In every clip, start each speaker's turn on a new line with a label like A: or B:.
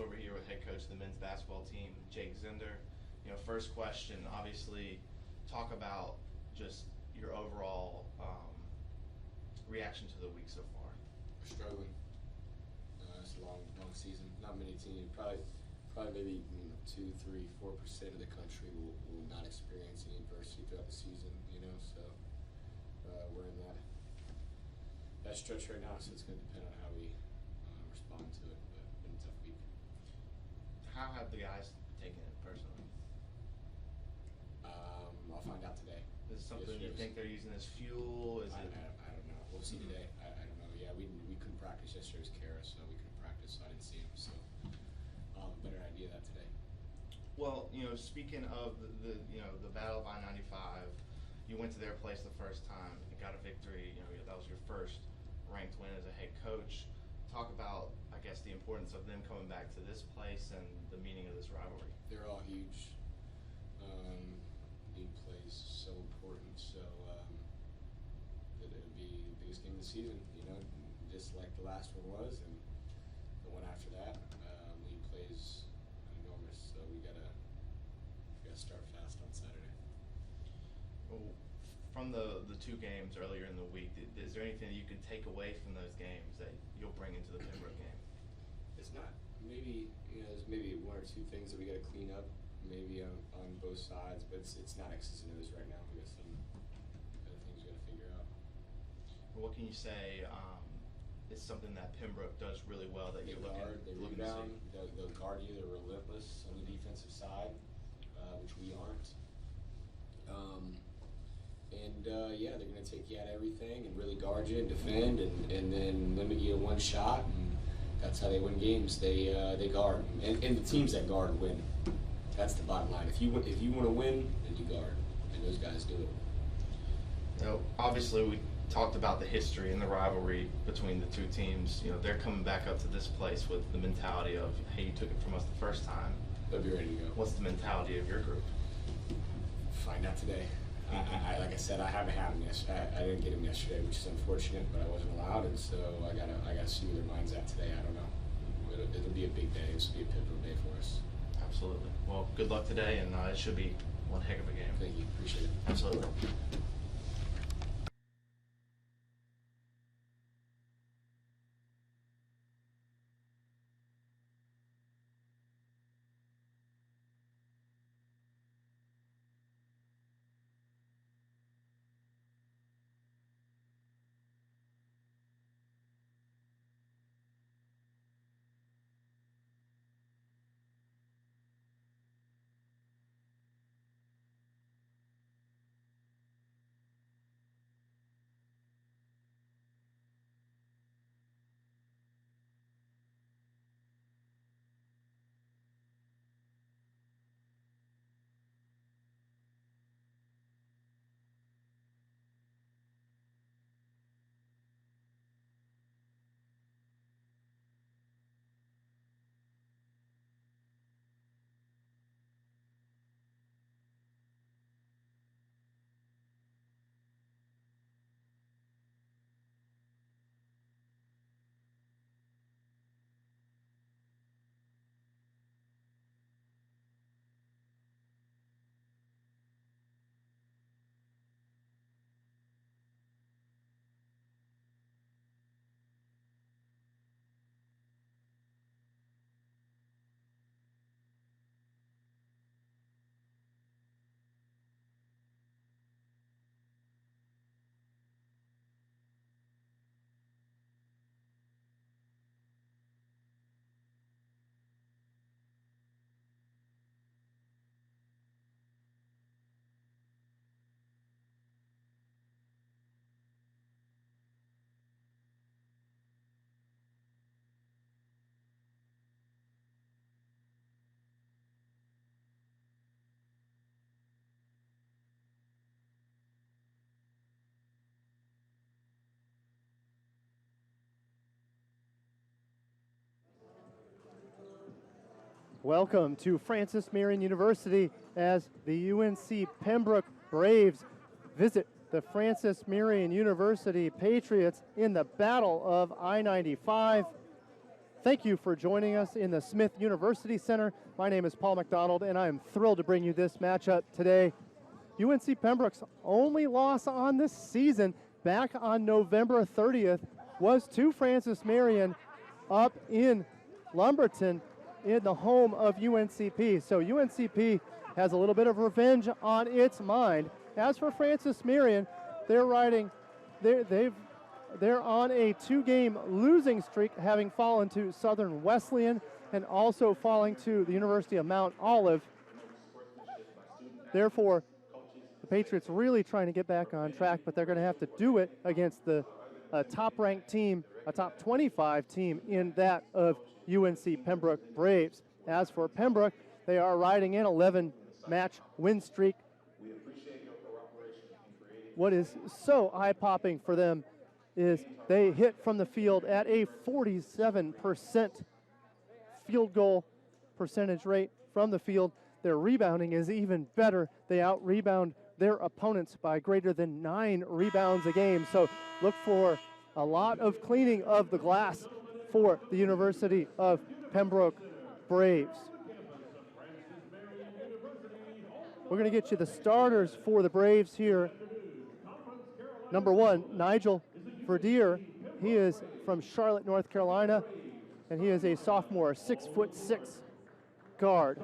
A: also over here with head coach of the men's basketball team, Jake Zender. First question, obviously, talk about just your overall reaction to the week so far.
B: We're struggling. It's a long season. Not many teams, probably maybe 2, 3, 4% of the country will not experience any adversity throughout the season. So we're in that stretch right now. So it's going to depend on how we respond to it. But it's been a tough week.
A: How have the guys taken it personally?
B: I'll find out today.
A: Is it something you think they're using as fuel?
B: I don't know. We'll see today. I don't know. Yeah, we couldn't practice yesterday. It was Kara, so we couldn't practice, so I didn't see him. So I'll have a better idea of that today.
A: Well, speaking of the Battle of I-95, you went to their place the first time and got a victory. That was your first ranked win as a head coach. Talk about, I guess, the importance of them coming back to this place and the meaning of this rivalry.
B: They're all huge. League plays so important. So that it'll be the biggest game of the season. Just like the last one was, and the one after that. League plays enormous, so we gotta start fast on Saturday.
A: Well, from the two games earlier in the week, is there anything that you can take away from those games that you'll bring into the Pembroke game?
B: It's not. Maybe there's maybe one or two things that we got to clean up, maybe on both sides, but it's not X's and O's right now. We got some other things we got to figure out.
A: Well, what can you say? It's something that Pembroke does really well. That
B: they rebound, they'll guard you. They're relentless on the defensive side, which we aren't. Yeah, they're going to take you out of everything and really guard you and defend, and then limit you to one shot. And that's how they win games. They guard, and the teams that guard win. That's the bottom line. If you want to win, then you guard, and those guys do it.
A: Obviously, we talked about the history and the rivalry between the two teams. They're coming back up to this place with the mentality of, hey, you took it from us the first time.
B: They'll be ready to go.
A: What's the mentality of your group?
B: Find out today. Like I said, I haven't had him yesterday. I didn't get him yesterday, which is unfortunate, but I wasn't allowed, and so I gotta see where their mind's at today. I don't know. It'll be a big day. This will be a pivotal day for us.
A: Absolutely. Well, good luck today, and it should be one heck of a game.
B: Thank you. Appreciate it.
A: Absolutely.
C: Welcome to Francis Marion University as the UNC Pembroke Braves visit the Francis Marion University Patriots in the Battle of I-95. Thank you for joining us in the Smith University Center. My name is Paul McDonald, and I am thrilled to bring you this matchup today. UNC Pembroke's only loss on this season back on November 30th was to Francis Marion up in Lumberton in the home of UNCP. So UNCP has a little bit of revenge on its mind. As for Francis Marion, they're on a 2-game losing streak, having fallen to Southern Wesleyan and also falling to the University of Mount Olive. Therefore, the Patriots really trying to get back on track, but they're going to have to do it against the top-ranked team, a top 25 team in that of UNC Pembroke Braves. As for Pembroke, they are riding an 11-match win streak. What is so eye-popping for them is they hit from the field at a 47% field goal percentage rate from the field. Their rebounding is even better. They out-rebound their opponents by greater than 9 rebounds a game. So look for a lot of cleaning of the glass for the University of Pembroke Braves. We're going to get you the starters for the Braves here. Number 1, Nigel Verdier. He is from Charlotte, North Carolina, and he is a sophomore, 6'6" guard.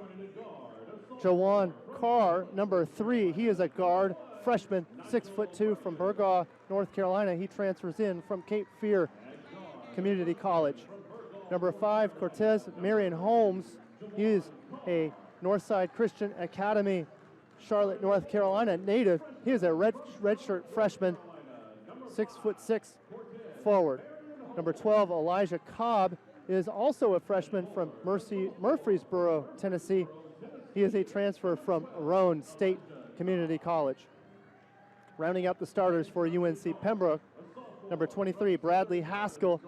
C: Jawan Carr, number 3. He is a guard, freshman, 6'2" from Burgaw, North Carolina. He transfers in from Cape Fear Community College. Number 5, Cortez Marion Holmes. He is a Northside Christian Academy, Charlotte, North Carolina native. He is a redshirt freshman, 6'6" forward. Number 12, Elijah Cobb, is also a freshman from Murfreesboro, Tennessee. He is a transfer from Roane State Community College. Rounding out the starters for UNC Pembroke, number 23, Bradley Haskell.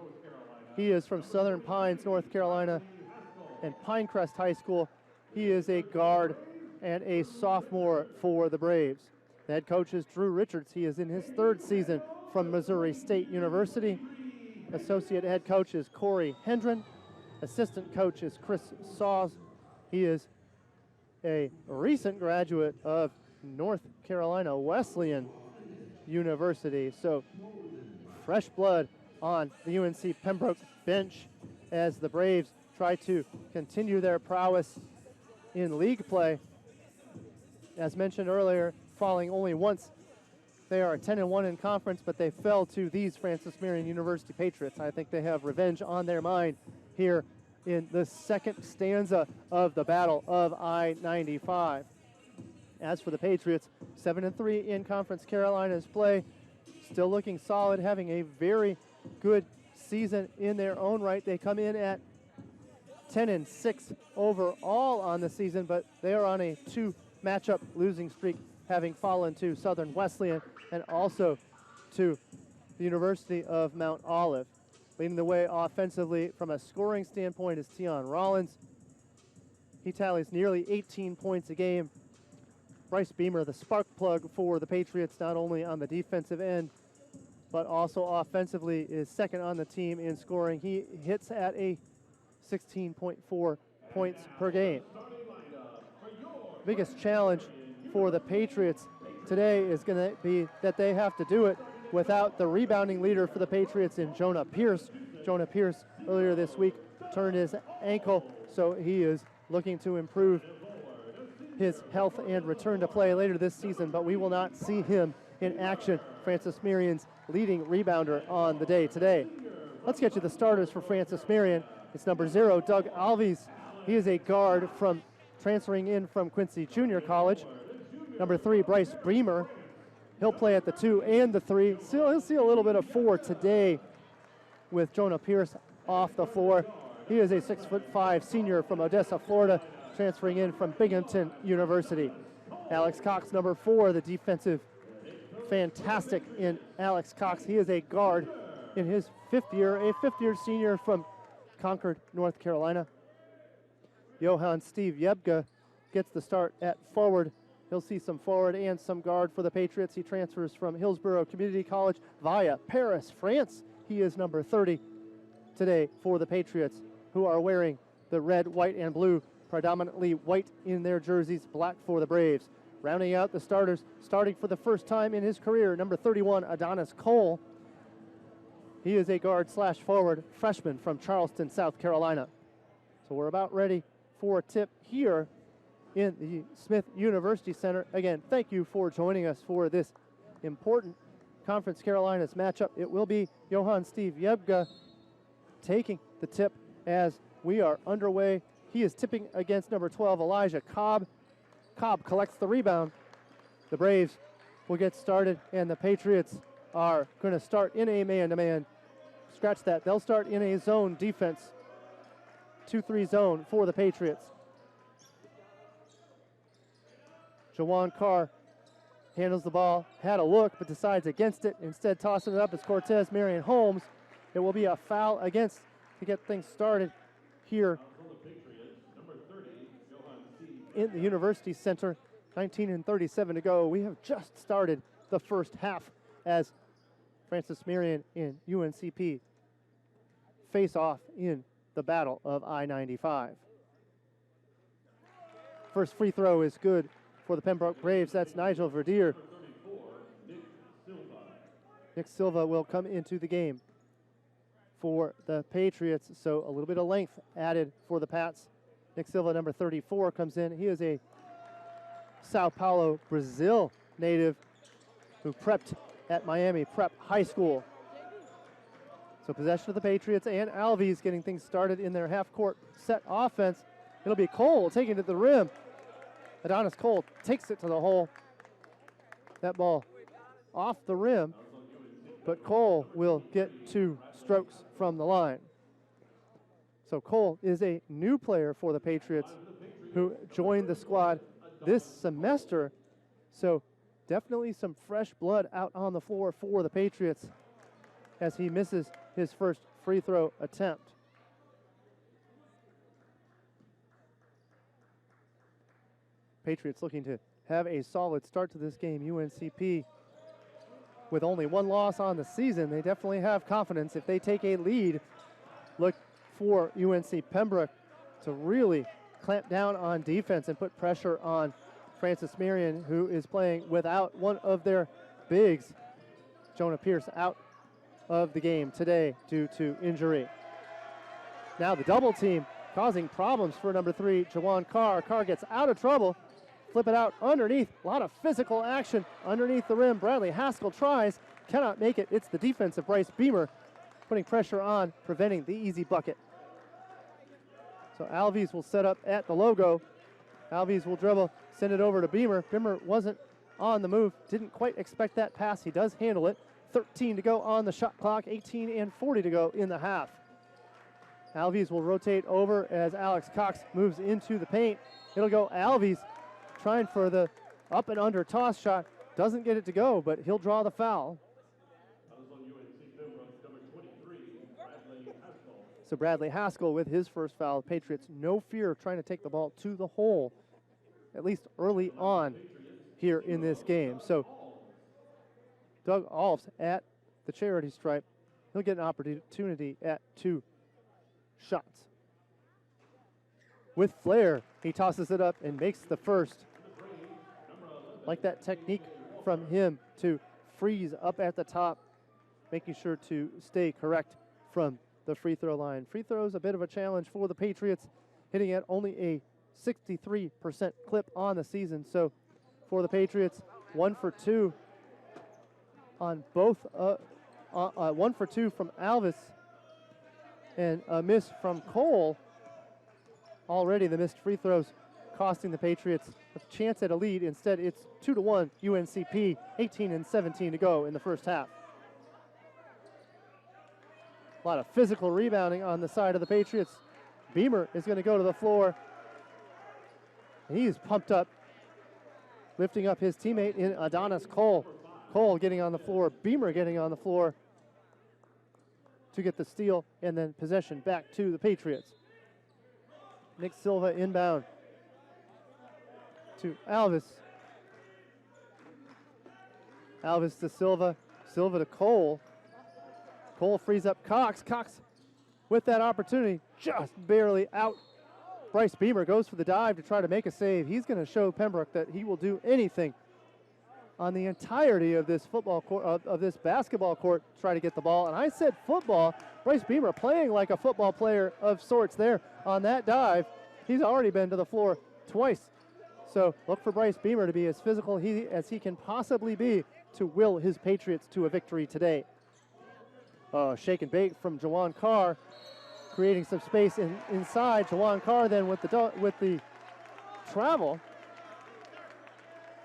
C: He is from Southern Pines, North Carolina, and Pinecrest High School. He is a guard and a sophomore for the Braves. The head coach is Drew Richards. He is in his 3rd season from Missouri State University. Associate head coach is Corey Hendren. Assistant coach is Chris Saws. He is a recent graduate of North Carolina Wesleyan University. So fresh blood on the UNC Pembroke bench as the Braves try to continue their prowess in league play. As mentioned earlier, falling only once. They are 10-1 in conference, but they fell to these Francis Marion University Patriots. I think they have revenge on their mind here in the second stanza of the Battle of I-95. As for the Patriots, 7-3 in Conference Carolina's play, still looking solid, having a very good season in their own right. They come in at 10-6 overall on the season, but they are on a 2-matchup losing streak, having fallen to Southern Wesleyan and also to the University of Mount Olive. Leading the way offensively from a scoring standpoint is Tion Rollins. He tallies nearly 18 points a game. Bryce Beamer, the spark plug for the Patriots, not only on the defensive end, but also offensively, is second on the team in scoring. He hits at a 16.4 points per game. Biggest challenge for the Patriots today is going to be that they have to do it without the rebounding leader for the Patriots in Jonah Pierce. Jonah Pierce earlier this week turned his ankle, so he is looking to improve his health and return to play later this season, but we will not see him in action. Francis Marion's leading rebounder on the day today. Let's get you the starters for Francis Marion. It's number 0, Doug Alves. He is a guard from transferring in from Quincy Junior College. Number 3, Bryce Beamer. He'll play at the 2 and the 3. Still, he'll see a little bit of 4 today with Jonah Pierce off the floor. He is a 6'5" senior from Odessa, Florida, transferring in from Binghamton University. Alex Cox, number 4, the defensive fantastic in Alex Cox. He is a guard in his 5th year, a 5th-year senior from Concord, North Carolina. Johann Steve Yebga gets the start at forward. He'll see some forward and some guard for the Patriots. He transfers from Hillsborough Community College via Paris, France. He is number 30 today for the Patriots. who are wearing the red, white, and blue, predominantly white in their jerseys, black for the Braves. Rounding out the starters, starting for the first time in his career, number 31, Adonis Cole. He is a guard/forward freshman from Charleston, South Carolina. So we're about ready for a tip here in the Smith University Center. Again, thank you for joining us for this important Conference Carolinas matchup. It will be Johann Steve Yebga taking the tip as we are underway. He is tipping against number 12, Elijah Cobb. Cobb collects the rebound. The Braves will get started, and the Patriots are going to start in a man-to-man. Scratch that. They'll start in a zone defense. 2-3 zone for the Patriots. Jawan Carr handles the ball, had a look, but decides against it. Instead, tossing it up is Cortez Marion Holmes. It will be a foul against to get things started here in the University Center. 19:37 to go. We have just started the first half as Francis Marion and UNCP face off in the battle of I-95. First free throw is good for the Pembroke Braves. That's Nigel Verdier. Nick Silva will come into the game for the Patriots, so a little bit of length added for the Pats. Nick Silva, number 34, comes in. He is a Sao Paulo, Brazil native who prepped at Miami Prep High School. So possession of the Patriots, and Alves getting things started in their half-court set offense. It'll be Cole taking it to the rim. Adonis Cole takes it to the hole. That ball off the rim, but Cole will get 2 strokes from the line. So Cole is a new player for the Patriots who joined the squad this semester. So definitely some fresh blood out on the floor for the Patriots as he misses his first free throw attempt. Patriots looking to have a solid start to this game. UNCP with only 1 loss on the season. They definitely have confidence. If they take a lead, look for UNC Pembroke to really clamp down on defense and put pressure on Francis Marion, who is playing without one of their bigs, Jonah Pierce, out of the game today due to injury. Now the double team causing problems for number 3, Jawan Carr. Carr gets out of trouble. Flip it out underneath. A lot of physical action underneath the rim. Bradley Haskell tries, cannot make it. It's the defense of Bryce Beamer putting pressure on, preventing the easy bucket. So Alves will set up at the logo. Alves will dribble, send it over to Beamer. Beamer wasn't on the move, didn't quite expect that pass. He does handle it. 13 to go on the shot clock, 18 and 40 to go in the half. Alves will rotate over as Alex Cox moves into the paint. It'll go Alves trying for the up and under toss shot. Doesn't get it to go, but he'll draw the foul. So Bradley Haskell with his first foul. The Patriots, no fear of trying to take the ball to the hole, at least early on here in this game. So Doug Alves at the charity stripe. He'll get an opportunity at 2 shots. With flair, he tosses it up and makes the first. Like that technique from him to freeze up at the top, making sure to stay correct from the free throw line. Free throws a bit of a challenge for the Patriots, hitting at only a 63% clip on the season. So for the Patriots, 1 for 2 on both, 1 for 2 from Alves and a miss from Cole. Already the missed free throws costing the Patriots a chance at a lead. Instead, it's 2-1 UNCP, 18 and 17 to go in the first half. A lot of physical rebounding on the side of the Patriots. Beamer is going to go to the floor. He's pumped up, lifting up his teammate in Adonis Cole. Cole getting on the floor, Beamer getting on the floor to get the steal, and then possession back to the Patriots. Nick Silva inbound to Alves. Alves to Silva. Silva to Cole. Cole frees up Cox. Cox with that opportunity, just barely out. Bryce Beamer goes for the dive to try to make a save. He's going to show Pembroke that he will do anything on the entirety of this football court, of this basketball court, to try to get the ball. And I said football. Bryce Beamer playing like a football player of sorts there on that dive. He's already been to the floor twice. So look for Bryce Beamer to be as physical as he can possibly be to will his Patriots to a victory today. Shake and bake from Jawan Carr, creating some space inside. Jawan Carr then with the travel.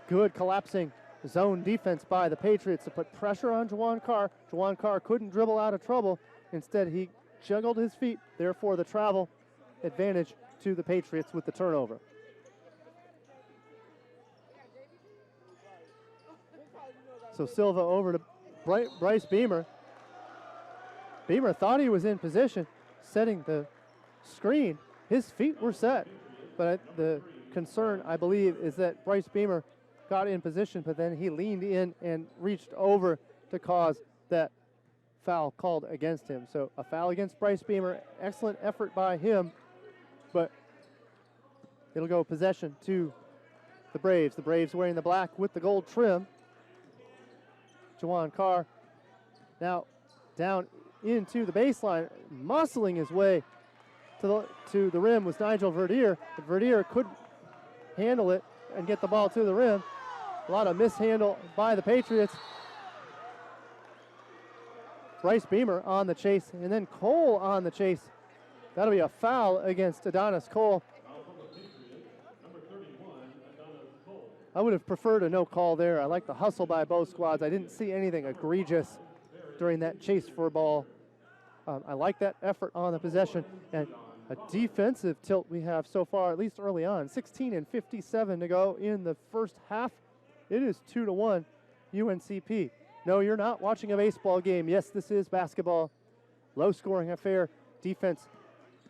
C: Good collapsing zone defense by the Patriots to put pressure on Jawan Carr. Jawan Carr couldn't dribble out of trouble. Instead, he juggled his feet. Therefore, the travel advantage to the Patriots with the turnover. So Silva over to Bryce Beamer. Beamer thought he was in position, setting the screen. His feet were set, but the concern, I believe, is that Bryce Beamer got in position, but then he leaned in and reached over to cause that foul called against him. So a foul against Bryce Beamer. Excellent effort by him, but it'll go possession to the Braves. The Braves wearing the black with the gold trim. Jawan Carr now down into the baseline, muscling his way to the rim was Nigel Verdier. But Verdier couldn't handle it and get the ball to the rim. A lot of mishandle by the Patriots. Bryce Beamer on the chase, and then Cole on the chase. That'll be a foul against Adonis Cole. I would have preferred a no call there. I like the hustle by both squads. I didn't see anything egregious during that chase for ball. I like that effort on the possession, and a defensive tilt we have so far, at least early on. 16:57 to go in the first half. It is 2-1 UNCP. No, you're not watching a baseball game. Yes, this is basketball. Low-scoring affair. Defense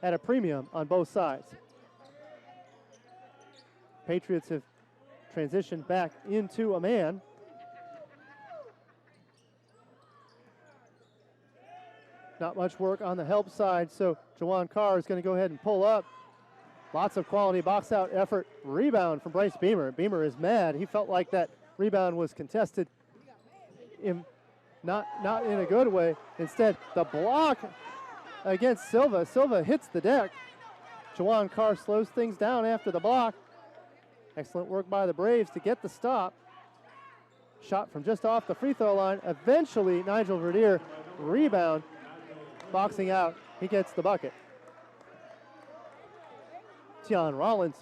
C: at a premium on both sides. Patriots have transitioned back into a man. Not much work on the help side, so Jawan Carr is going to go ahead and pull up. Lots of quality box-out effort. Rebound from Bryce Beamer. Beamer is mad. He felt like that rebound was contested, not in a good way. Instead, the block against Silva. Silva hits the deck. Jawan Carr slows things down after the block. Excellent work by the Braves to get the stop. Shot from just off the free throw line. Eventually, Nigel Verdier, rebound, boxing out. He gets the bucket. Tian Rollins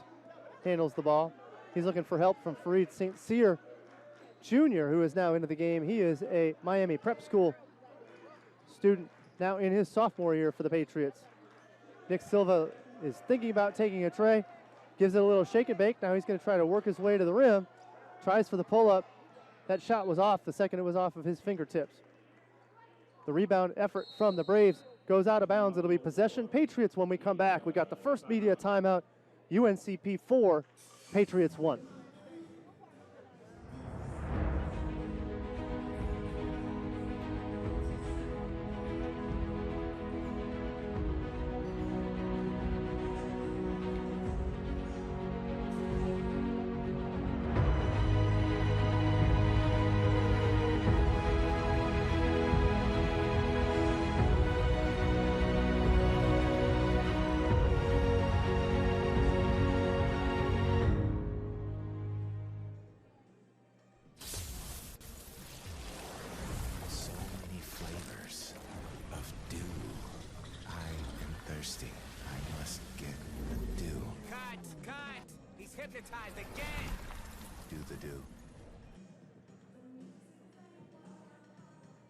C: handles the ball. He's looking for help from Fareed St. Cyr Jr., who is now into the game. He is a Miami Prep School student, now in his sophomore year for the Patriots. Nick Silva is thinking about taking a tray, gives it a little shake and bake. Now he's going to try to work his way to the rim, tries for the pull-up. That shot was off the second it was off of his fingertips. The rebound effort from the Braves goes out of bounds. It'll be possession Patriots when we come back. We got the first media timeout. UNCP 4, Patriots 1.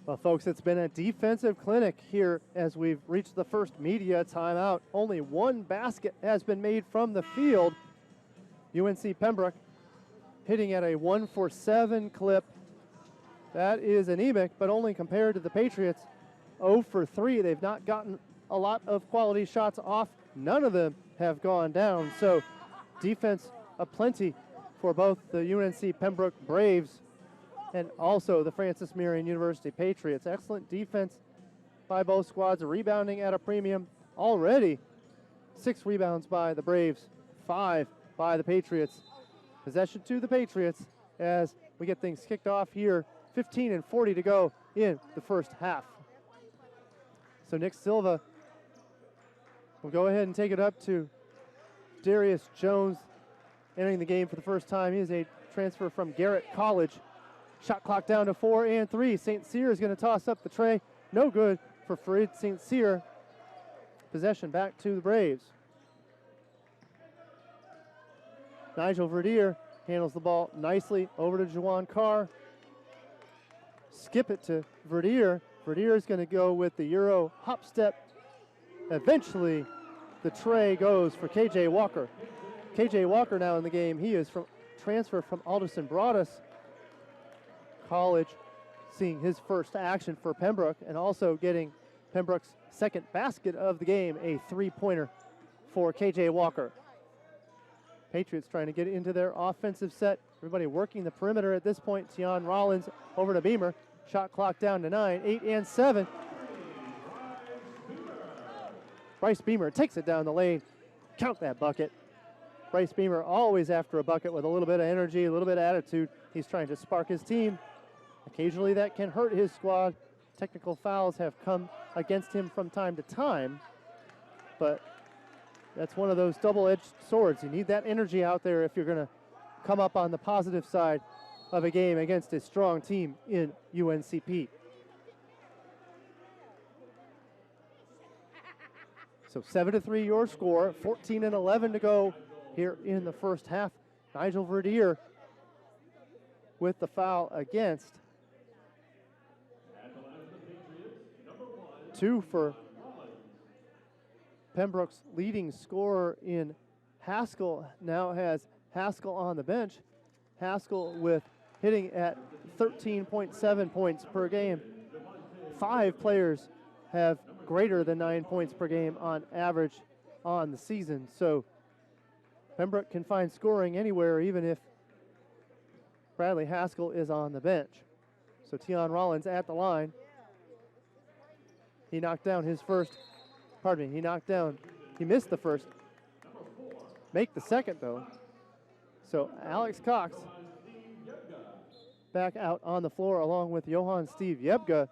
C: Well, folks, it's been a defensive clinic here as we've reached the first media timeout. Only one basket has been made from the field. UNC Pembroke hitting at a 1-for-7 clip. That is anemic, but only compared to the Patriots. 0 for 3. They've not gotten a lot of quality shots off. None of them have gone down. So defense aplenty for both the UNC Pembroke Braves and also the Francis Marion University Patriots. Excellent defense by both squads, rebounding at a premium already. 6 rebounds by the Braves, 5 by the Patriots. Possession to the Patriots as we get things kicked off here. 15:40 to go in the first half. So Nick Silva will go ahead and take it up to Darius Jones, entering the game for the first time. He is a transfer from Garrett College. Shot clock down to 4 and 3. St. Cyr is going to toss up the tray. No good for Farid St. Cyr. Possession back to the Braves. Nigel Verdier handles the ball nicely over to Juwan Carr. Skip it to Verdier. Verdier is going to go with the Euro hop step. Eventually, the tray goes for KJ Walker. KJ Walker now in the game. He is from transfer from Alderson Broaddus College, seeing his first action for Pembroke and also getting Pembroke's second basket of the game, a 3-pointer for KJ Walker. Patriots trying to get into their offensive set. Everybody working the perimeter at this point. Tion Rollins over to Beamer. Shot clock down to 9, 8 and 7. Bryce Beamer takes it down the lane. Count that bucket. Bryce Beamer always after a bucket with a little bit of energy, a little bit of attitude. He's trying to spark his team. Occasionally that can hurt his squad. Technical fouls have come against him from time to time, but that's one of those double-edged swords. You need that energy out there if you're going to come up on the positive side of a game against a strong team in UNCP. So 7-3 your score, 14-11 to go here in the first half. Nigel Verdier with the foul against. 2 for Pembroke's leading scorer in Haskell. Now has Haskell on the bench. Haskell with hitting at 13.7 points per game. 5 players have greater than 9 points per game on average on the season. So Pembroke can find scoring anywhere, even if Bradley Haskell is on the bench. So Tion Rollins at the line. He knocked down his first, he missed the first. Make the second though. So Alex Cox back out on the floor along with Johan Steve Yebga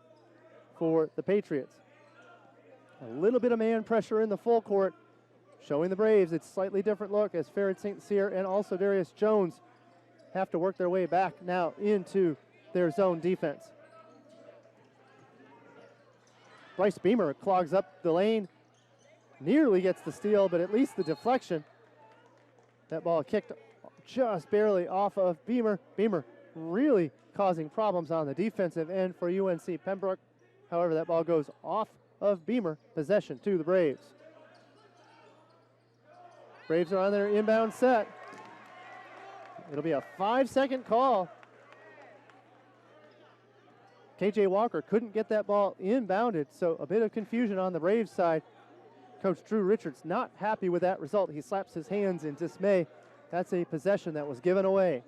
C: for the Patriots. A little bit of man pressure in the full court, showing the Braves it's slightly different look as Farid St. Cyr and also Darius Jones have to work their way back now into their zone defense. Bryce Beamer clogs up the lane, nearly gets the steal, but at least the deflection. That ball kicked just barely off of Beamer. Beamer really causing problems on the defensive end for UNC Pembroke. However, that ball goes off of Beamer. Possession to the Braves. Braves are on their inbound set. It'll be a 5-second call. KJ Walker couldn't get that ball inbounded, so a bit of confusion on the Braves side. Coach Drew Richards not happy with that result. He slaps his hands in dismay. That's a possession that was given away.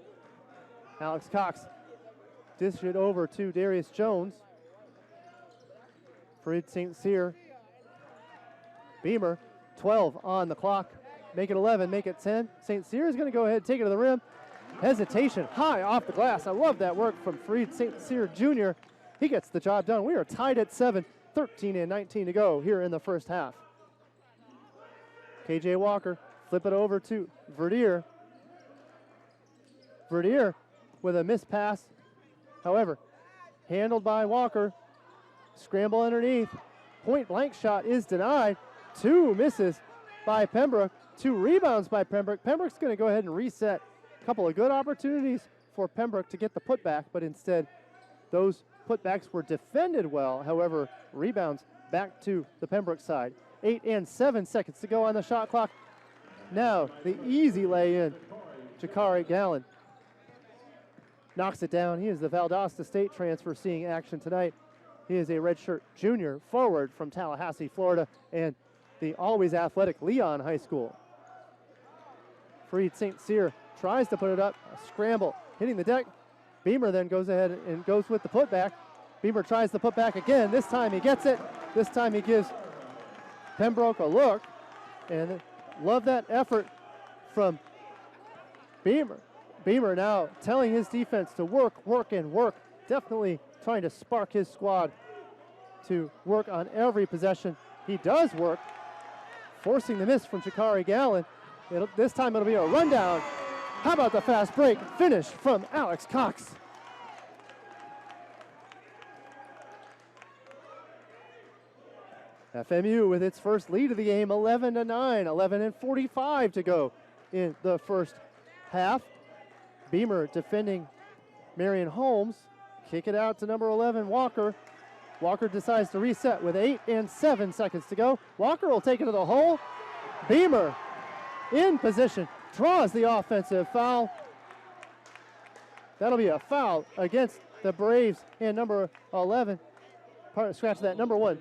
C: Alex Cox dished it over to Darius Jones. Farid St. Cyr. Beamer, 12 on the clock. Make it 11, make it 10. St. Cyr is going to go ahead and take it to the rim. Hesitation high off the glass. I love that work from Farid St. Cyr Jr. He gets the job done. We are tied at 7, 13 and 19 to go here in the first half. KJ Walker, flip it over to Verdier. Verdier with a missed pass. However, handled by Walker. Scramble underneath. Point blank shot is denied. 2 misses by Pembroke. 2 rebounds by Pembroke. Pembroke's going to go ahead and reset. A couple of good opportunities for Pembroke to get the putback, but instead those putbacks were defended well. However, rebounds back to the Pembroke side. 8 and 7 seconds to go on the shot clock. Now the easy lay-in. Jakari Gallen knocks it down. He is the Valdosta State transfer seeing action tonight. He is a redshirt junior forward from Tallahassee, Florida, and the always athletic Leon High School. Farid St. Cyr tries to put it up, a scramble, hitting the deck. Beamer then goes ahead and goes with the putback. Beamer tries the putback again. This time he gets it. This time he gives Pembroke a look. And love that effort from Beamer. Beamer now telling his defense to work, and work. Definitely trying to spark his squad to work on every possession. He does work, forcing the miss from Shakari Gallen. This time it'll be a rundown. How about the fast break finish from Alex Cox? FMU with its first lead of the game, 11-9, 11:45 to go in the first half. Beamer defending Marion Holmes. Kick it out to number 11, Walker. Walker decides to reset with 8 and 7 seconds to go. Walker will take it to the hole. Beamer in position, draws the offensive foul. That'll be a foul against the Braves and number 11. Scratch that, number 1.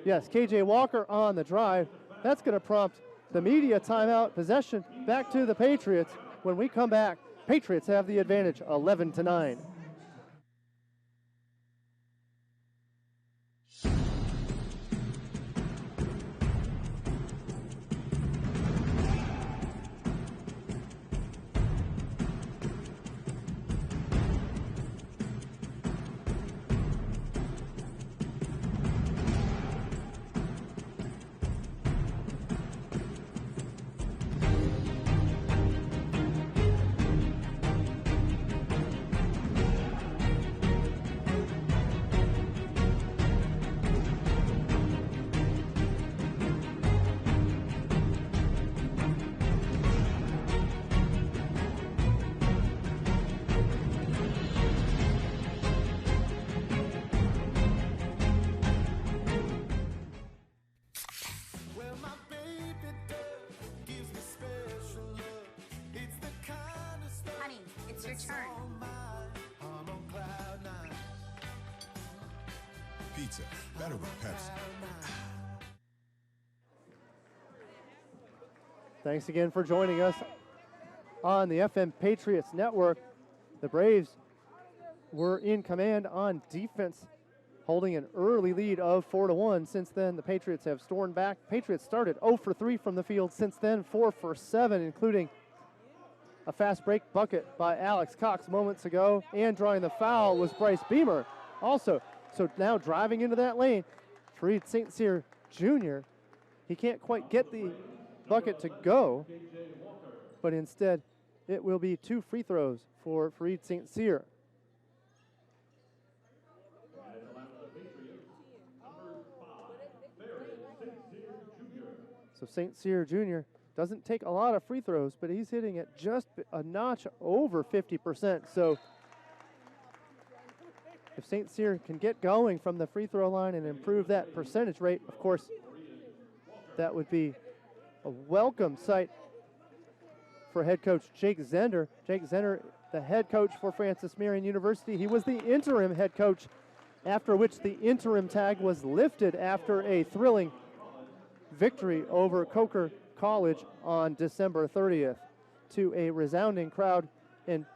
C: Yes, KJ Walker on the drive. That's going to prompt the media timeout. Possession back to the Patriots. When we come back, Patriots have the advantage, 11-9.
D: Pizza, better with Pepsi.
C: Thanks again for joining us on the FM Patriots Network. The Braves were in command on defense, holding an early lead of 4-1. Since then, the Patriots have stormed back. Patriots started 0 for 3 from the field. Since then, 4 for 7, including a fast break bucket by Alex Cox moments ago, and drawing the foul was Bryce Beamer also. So now driving into that lane, Fareed St. Cyr Jr. He can't quite get the bucket to go, but instead it will be 2 free throws for Fareed St. Cyr. So St. Cyr Jr. doesn't take a lot of free throws, but he's hitting at just a notch over 50%. So if St. Cyr can get going from the free throw line and improve that percentage rate, of course, that would be a welcome sight for head coach Jake Zender. Jake Zender, the head coach for Francis Marion University. He was the interim head coach, after which the interim tag was lifted after a thrilling victory over Coker College on December 30th to a resounding crowd and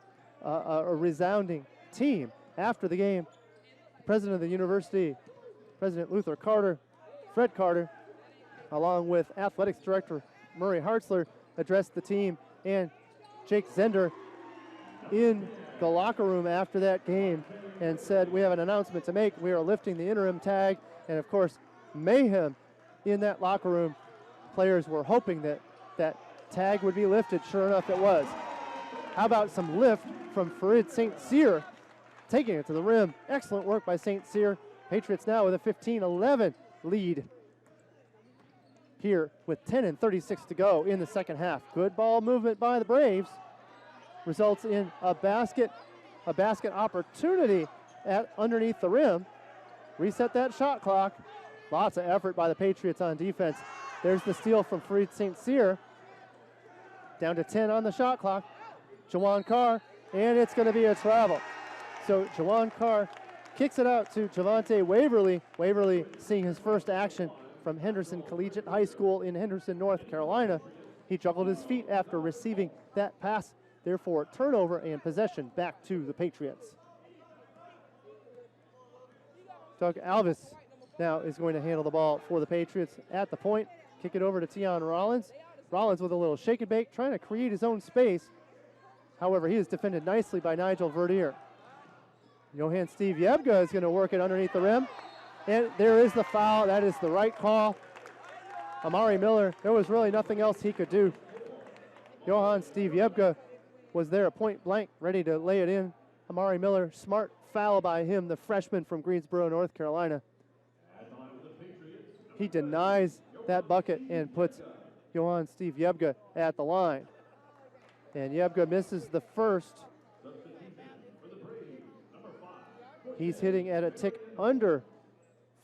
C: a resounding team. After the game, the president of the university, President Luther Carter, Fred Carter, along with athletics director Murray Hartzler, addressed the team, and Jake Zender in the locker room after that game and said, we have an announcement to make. We are lifting the interim tag. And of course, mayhem in that locker room. Players were hoping that that tag would be lifted. Sure enough, it was. How about some lift from Fareed St. Cyr, taking it to the rim. Excellent work by St. Cyr. Patriots now with a 15-11 lead here with 10:36 to go in the second half. Good ball movement by the Braves results in a basket opportunity at underneath the rim. Reset that shot clock. Lots of effort by the Patriots on defense. There's the steal from Fareed St. Cyr. Down to 10 on the shot clock. Jawan Carr, and it's going to be a travel. So Jawan Carr kicks it out to Javante Waverly. Waverly seeing his first action from Henderson Collegiate High School in Henderson, North Carolina. He juggled his feet after receiving that pass. Therefore, turnover and possession back to the Patriots. Doug Alvis now is going to handle the ball for the Patriots at the point. Kick it over to Tion Rollins. Rollins with a little shake and bake, trying to create his own space. However, he is defended nicely by Nigel Verdier. Johann Steve Yebga is going to work it underneath the rim. And there is the foul. That is the right call. Amari Miller, there was really nothing else he could do. Johann Steve Yebga was there at point blank, ready to lay it in. Amari Miller, smart foul by him, the freshman from Greensboro, North Carolina. He denies that bucket and puts Johann Steve Yebga at the line. And Yebga misses the first. He's hitting at a tick under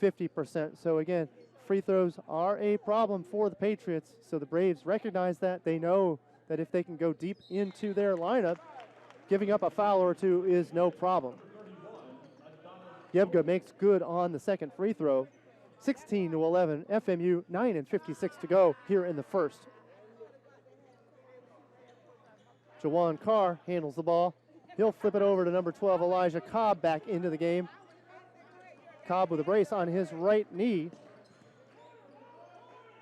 C: 50%. So again, free throws are a problem for the Patriots. So the Braves recognize that. They know that if they can go deep into their lineup, giving up a foul or two is no problem. Yebga makes good on the second free throw. 16-11, FMU, 9:56 to go here in the first. Jawan Carr handles the ball. He'll flip it over to number 12, Elijah Cobb, back into the game. Cobb with a brace on his right knee.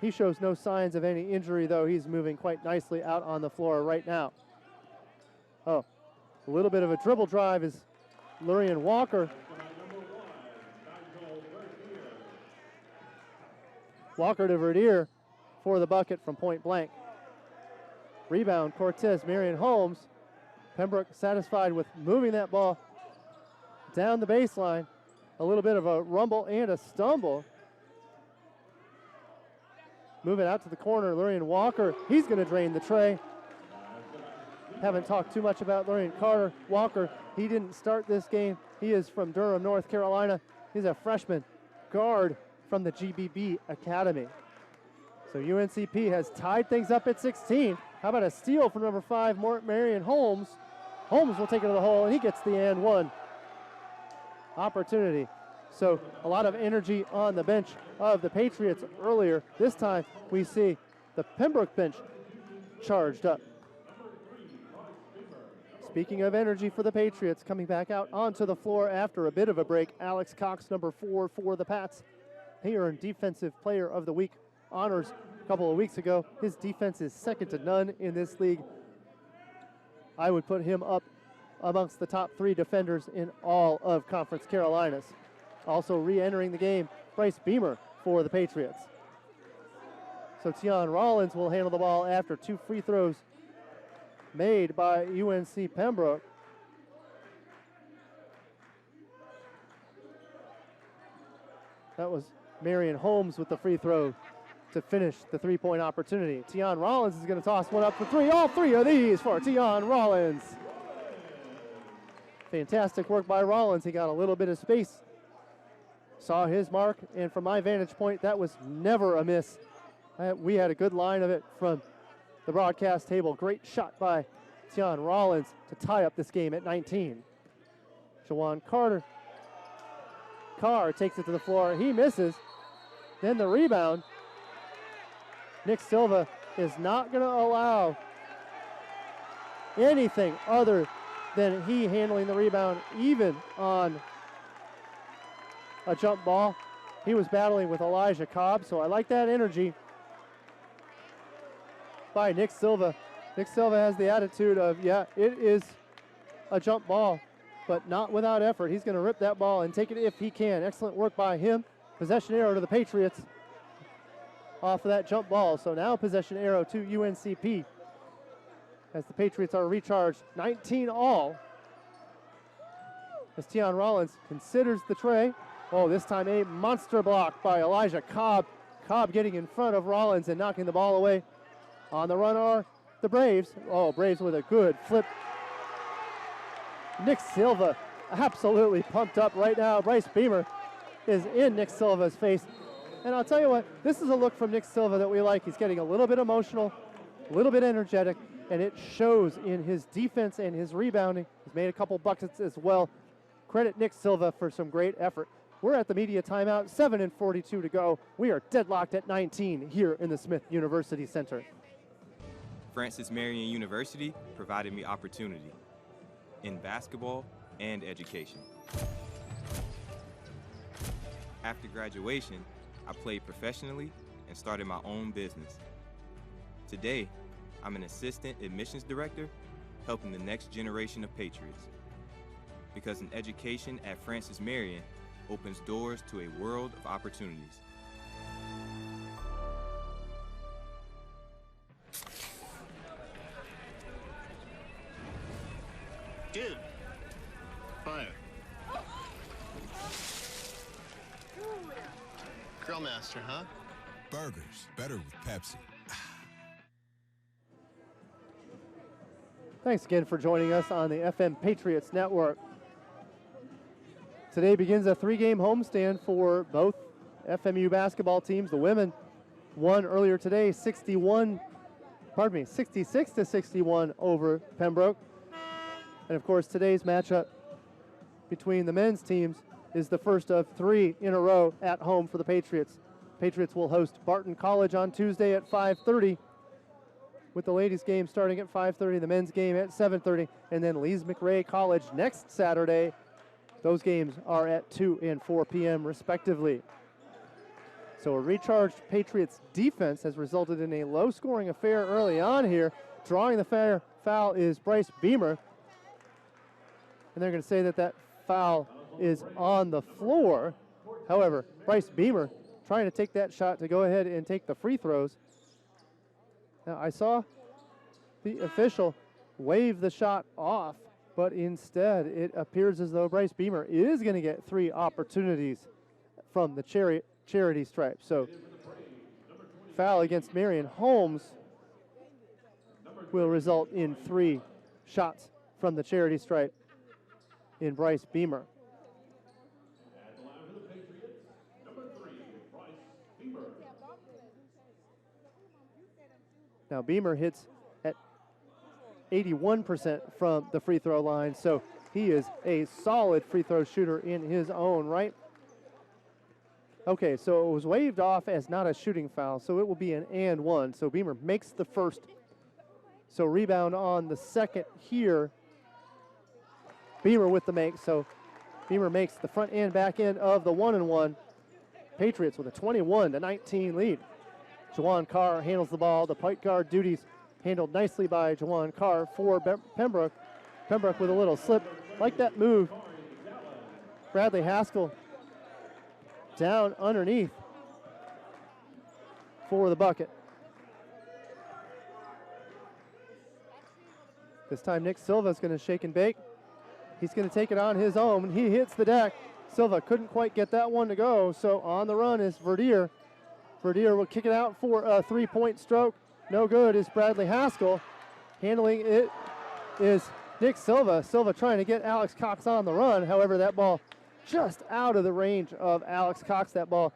C: He shows no signs of any injury, though. He's moving quite nicely out on the floor right now. Oh, a little bit of a dribble drive is Lurian Walker. Walker to Verdier for the bucket from point blank. Rebound, Cortez, Marion Holmes. Pembroke satisfied with moving that ball down the baseline. A little bit of a rumble and a stumble. Moving out to the corner, Lurian Walker. He's going to drain the tray. Haven't talked too much about Lurian Walker. He didn't start this game. He is from Durham, North Carolina. He's a freshman guard from the GBB Academy. So UNCP has tied things up at 16. How about a steal from number 5, Marion Holmes? Holmes will take it to the hole, and he gets the and one opportunity. So a lot of energy on the bench of the Patriots earlier. This time we see the Pembroke bench charged up. Speaking of energy for the Patriots, coming back out onto the floor after a bit of a break, Alex Cox, number 4 for the Pats. He earned Defensive Player of the Week honors a couple of weeks ago. His defense is second to none in this league. I would put him up amongst the top 3 defenders in all of Conference Carolinas. Also re-entering the game, Bryce Beamer for the Patriots. So Tion Rollins will handle the ball after 2 free throws made by UNC Pembroke. That was Marion Holmes with the free throw to finish the 3-point opportunity. Tion Rollins is going to toss one up for 3. All 3 of these for Tion Rollins. Fantastic work by Rollins. He got a little bit of space, saw his mark, and from my vantage point, that was never a miss. We had a good line of it from the broadcast table. Great shot by Tion Rollins to tie up this game at 19. Jawan Carr takes it to the floor. He misses. Then the rebound. Nick Silva is not going to allow anything other than he handling the rebound, even on a jump ball. He was battling with Elijah Cobb, so I like that energy by Nick Silva. Nick Silva has the attitude of, yeah, it is a jump ball, but not without effort. He's going to rip that ball and take it if he can. Excellent work by him. Possession arrow to the Patriots off of that jump ball. So now possession arrow to UNCP as the Patriots are recharged 19 all. As Tion Rollins considers the tray. Oh, this time a monster block by Elijah Cobb. Cobb getting in front of Rollins and knocking the ball away. On the run are the Braves. Oh, Braves with a good flip. Nick Silva absolutely pumped up right now. Bryce Beamer is in Nick Silva's face. And I'll tell you what, this is a look from Nick Silva that we like. He's getting a little bit emotional, a little bit energetic, and it shows in his defense and his rebounding. He's made a couple buckets as well. Credit Nick Silva for some great effort. We're at the media timeout, 7:42 to go. We are deadlocked at 19 here in the Smith University Center.
E: Francis Marion University provided me opportunity in basketball and education. After graduation, I played professionally and started my own business. Today, I'm an assistant admissions director helping the next generation of Patriots. Because an education at Francis Marion opens doors to a world of opportunities.
F: Dude, fire. Grill master, huh?
D: Burgers, better with Pepsi.
C: Thanks again for joining us on the FM Patriots Network. Today begins a 3-game homestand for both FMU basketball teams. The women won earlier today 66-61 over Pembroke. And of course, today's matchup between the men's teams is the first of 3 in a row at home for the Patriots. Patriots will host Barton College on Tuesday at 5:30, with the ladies' game starting at 5:30, the men's game at 7:30, and then Lees McRae College next Saturday. Those games are at 2 and 4 p.m. respectively. So a recharged Patriots defense has resulted in a low-scoring affair early on here. Drawing the foul is Bryce Beamer. And they're going to say that foul is on the floor. However, Bryce Beamer trying to take that shot to go ahead and take the free throws. Now, I saw the official wave the shot off, but instead it appears as though Bryce Beamer is going to get 3 opportunities from the charity stripe. So foul against Marion. Holmes will result in 3 shots from the charity stripe in Bryce Beamer. Now Beamer hits at 81% from the free throw line, so he is a solid free throw shooter in his own right. Okay, so it was waved off as not a shooting foul, so it will be an and 1. So Beamer makes the first. So rebound on the second here. Beamer with the make, so Beamer makes the front and back end of the 1-and-1. Patriots with a 21-19 lead. Jawan Carr handles the ball. The point guard duties handled nicely by Jawan Carr for Pembroke. Pembroke with a little slip. Like that move. Bradley Haskell down underneath for the bucket. This time Nick Silva is going to shake and bake. He's going to take it on his own. He hits the deck. Silva couldn't quite get that one to go, so on the run is Verdier. Verdier will kick it out for a 3-point stroke. No good is Bradley Haskell. Handling it is Nick Silva. Silva trying to get Alex Cox on the run. However, that ball just out of the range of Alex Cox. That ball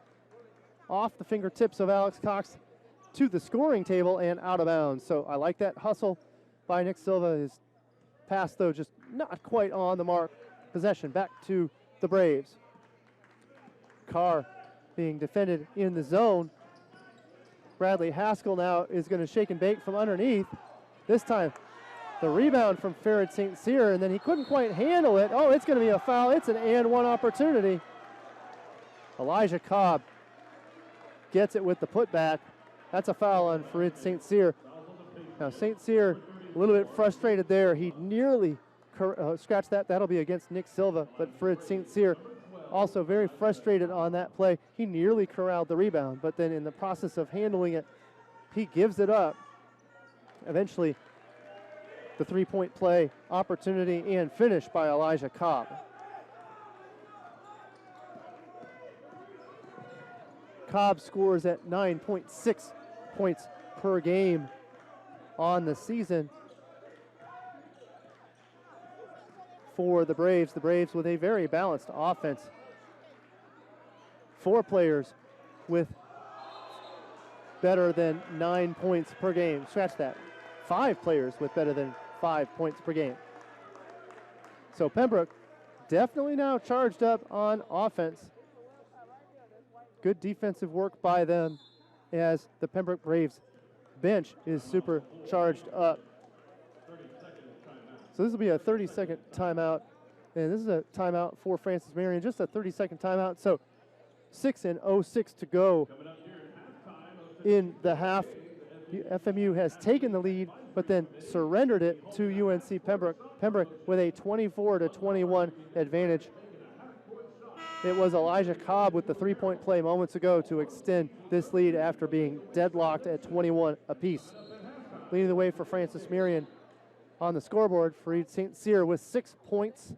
C: off the fingertips of Alex Cox to the scoring table and out of bounds. So I like that hustle by Nick Silva. His pass, though, just not quite on the mark. Possession back to the Braves. Carr being defended in the zone. Bradley Haskell now is going to shake and bake from underneath. This time, the rebound from Farid St. Cyr, and then he couldn't quite handle it. Oh, it's going to be a foul. It's an and 1 opportunity. Elijah Cobb gets it with the putback. That's a foul on Farid St. Cyr. Now, St. Cyr a little bit frustrated there. He nearly scratched that. That'll be against Nick Silva, but Farid St. Cyr also very frustrated on that play. He nearly corralled the rebound, but then in the process of handling it, he gives it up. Eventually, the 3-point play opportunity and finish by Elijah Cobb. Cobb scores at 9.6 points per game on the season for the Braves. The Braves with a very balanced offense. 4 players with better than 9 points per game. Scratch that. 5 players with better than 5 points per game. So Pembroke definitely now charged up on offense. Good defensive work by them as the Pembroke Braves bench is super charged up. So this will be a 30-second timeout. And this is a timeout for Francis Marion, just a 30-second timeout. So 6:06 to go in the half. FMU has taken the lead, but then surrendered it to UNC Pembroke. Pembroke with a 24-21 advantage. It was Elijah Cobb with the three-point play moments ago to extend this lead after being deadlocked at 21 apiece. Leading the way for Francis Marion on the scoreboard, Fareed St. Cyr with 6 points.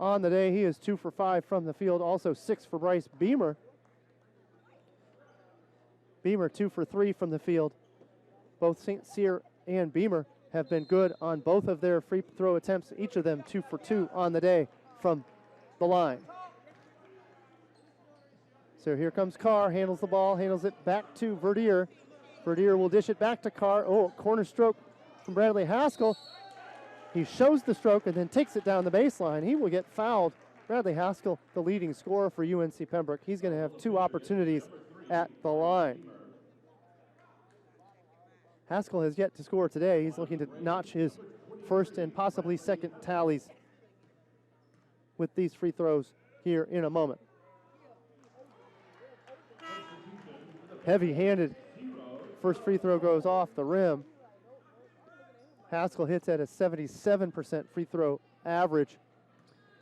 C: On the day, he is 2 for 5 from the field, also 6 for Bryce Beamer. Beamer 2 for 3 from the field. Both St. Cyr and Beamer have been good on both of their free throw attempts, each of them 2 for 2 on the day from the line. So here comes Carr, handles the ball, handles it back to Verdier. Verdier will dish it back to Carr. Oh, corner stroke from Bradley Haskell. He shows the stroke and then takes it down the baseline. He will get fouled. Bradley Haskell, the leading scorer for UNC Pembroke. He's going to have 2 opportunities at the line. Haskell has yet to score today. He's looking to notch his first and possibly second tallies with these free throws here in a moment. Heavy-handed. First free throw goes off the rim. Haskell hits at a 77% free throw average.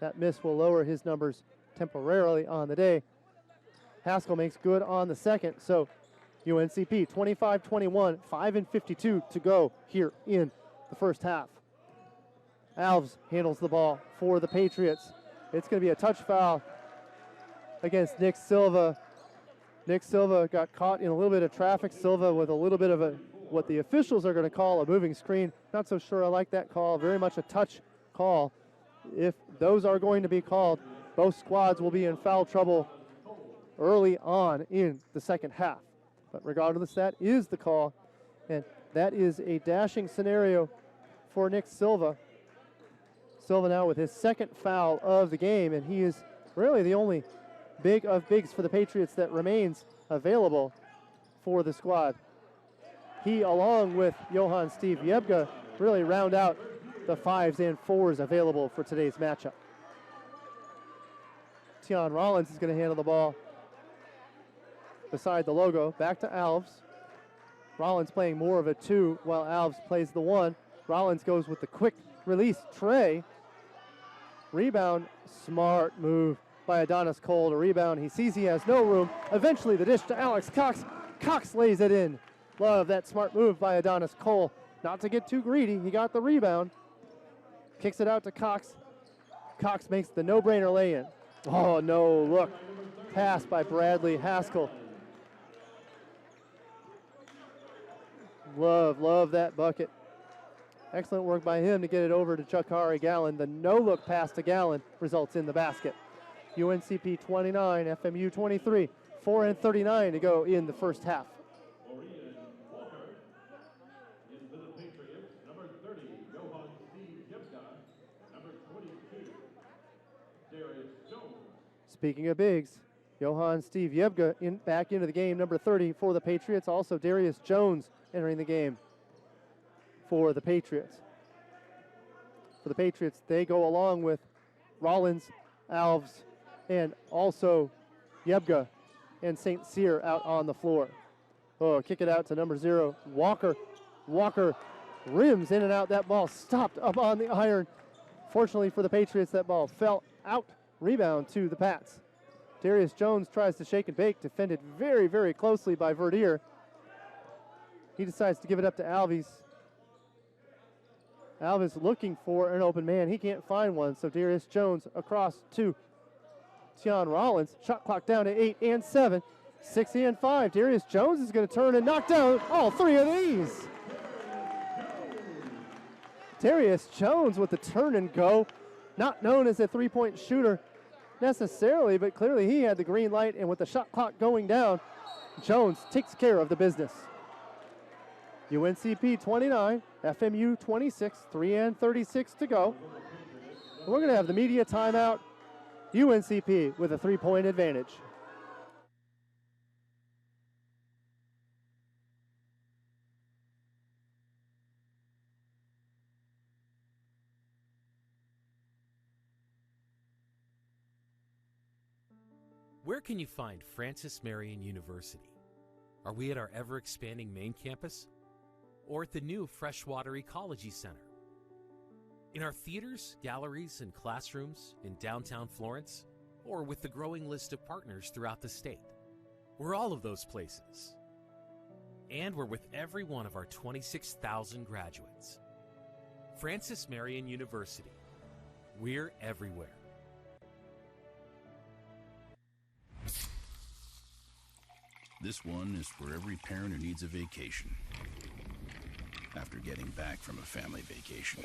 C: That miss will lower his numbers temporarily on the day. Haskell makes good on the second, so UNCP 25-21, 5:52 to go here in the first half. Alves handles the ball for the Patriots. It's going to be a touch foul against Nick Silva. Nick Silva got caught in a little bit of traffic. Silva with a little bit of what the officials are going to call a moving screen. Not so sure I like that call. Very much a touch call. If those are going to be called, both squads will be in foul trouble early on in the second half. But regardless, that is the call, and that is a dashing scenario for Nick Silva. Silva now with his second foul of the game, and he is really the only big of bigs for the Patriots that remains available for the squad. He, along with Johann Steve Yebga, really round out the 5s and 4s available for today's matchup. Tion Rollins is going to handle the ball beside the logo. Back to Alves. Rollins playing more of a 2 while Alves plays the 1. Rollins goes with the quick release tray. Rebound, smart move by Adonis Cole to rebound. He sees he has no room. Eventually the dish to Alex Cox. Cox lays it in. Love that smart move by Adonis Cole. Not to get too greedy, he got the rebound. Kicks it out to Cox. Cox makes the no-brainer lay-in. Oh, no, look. Pass by Bradley Haskell. Love that bucket. Excellent work by him to get it over to Chakari Gallen. The no-look pass to Gallen results in the basket. UNCP 29, FMU 23. 4:39 to go in the first half. Speaking of bigs, Johann Steve Yebga back into the game, number 30 for the Patriots. Also Darius Jones entering the game for the Patriots. For the Patriots, they go along with Rollins, Alves, and also Yebga and St. Cyr out on the floor. Oh, kick it out to number 0, Walker. Walker rims in and out. That ball stopped up on the iron. Fortunately for the Patriots, that ball fell out. Rebound to the Pats. Darius Jones tries to shake and bake, defended very, very closely by Verdier. He decides to give it up to Alves. Alves looking for an open man. He can't find one, so Darius Jones across to Tion Rollins. Shot clock down to 8 and 7. 6 and 5. Darius Jones is going to turn and knock down all 3 of these. Darius Jones with the turn and go. Not known as a three-point shooter necessarily, but clearly he had the green light, and with the shot clock going down, Jones takes care of the business. UNCP 29, FMU 26, 3:36 to go. We're going to have the media timeout. UNCP with a 3-point advantage.
G: Where can you find Francis Marion University? Are we at our ever-expanding main campus? Or at the new Freshwater Ecology Center? In our theaters, galleries, and classrooms in downtown Florence? Or with the growing list of partners throughout the state? We're all of those places. And we're with every one of our 26,000 graduates. Francis Marion University. We're everywhere.
H: This one is for every parent who needs a vacation after getting back from a family vacation.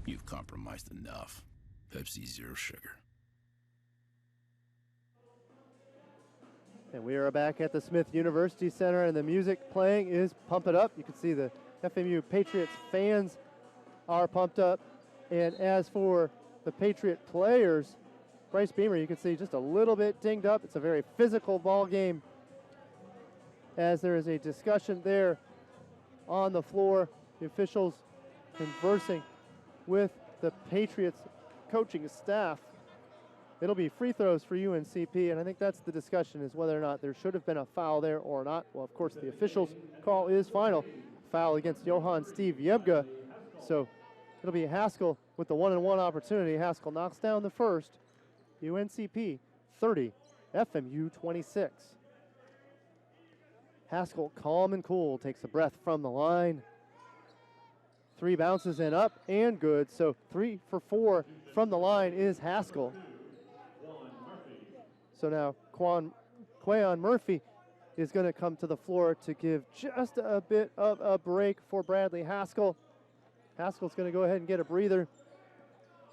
H: You've compromised enough. Pepsi Zero Sugar.
C: And we are back at the Smith University Center, and the music playing is Pump It Up. You can see the FMU Patriots fans are pumped up. And as for the Patriot players, Bryce Beamer, you can see just a little bit dinged up. It's a very physical ball game as there is a discussion there on the floor. The officials conversing with the Patriots coaching staff. It'll be free throws for UNCP, and I think that's the discussion, is whether or not there should have been a foul there or not. Well, of course, the officials' call is final. Foul against Johann Steve Yebga. So it'll be Haskell with the 1-and-1 opportunity. Haskell knocks down the first. UNCP 30, FMU 26. Haskell, calm and cool, takes a breath from the line. 3 bounces and up and good. So 3 for 4 from the line is Haskell. So now Quayon Murphy is going to come to the floor to give just a bit of a break for Bradley Haskell. Haskell's going to go ahead and get a breather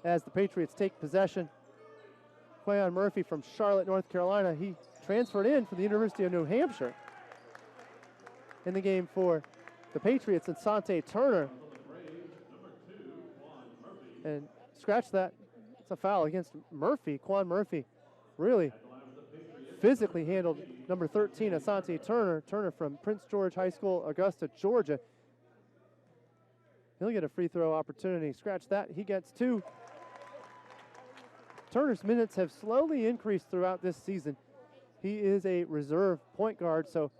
C: as the Patriots take possession. Quayon Murphy from Charlotte, North Carolina. He transferred in from the University of New Hampshire. In the game for the Patriots, and Sante Turner. And scratch that, it's a foul against Murphy. Quan Murphy really physically handled number 13, Asante Turner. Turner from Prince George High School, Augusta, Georgia. He'll get a free throw opportunity. Scratch that, he gets 2. Turner's minutes have slowly increased throughout this season. He is a reserve point guard, so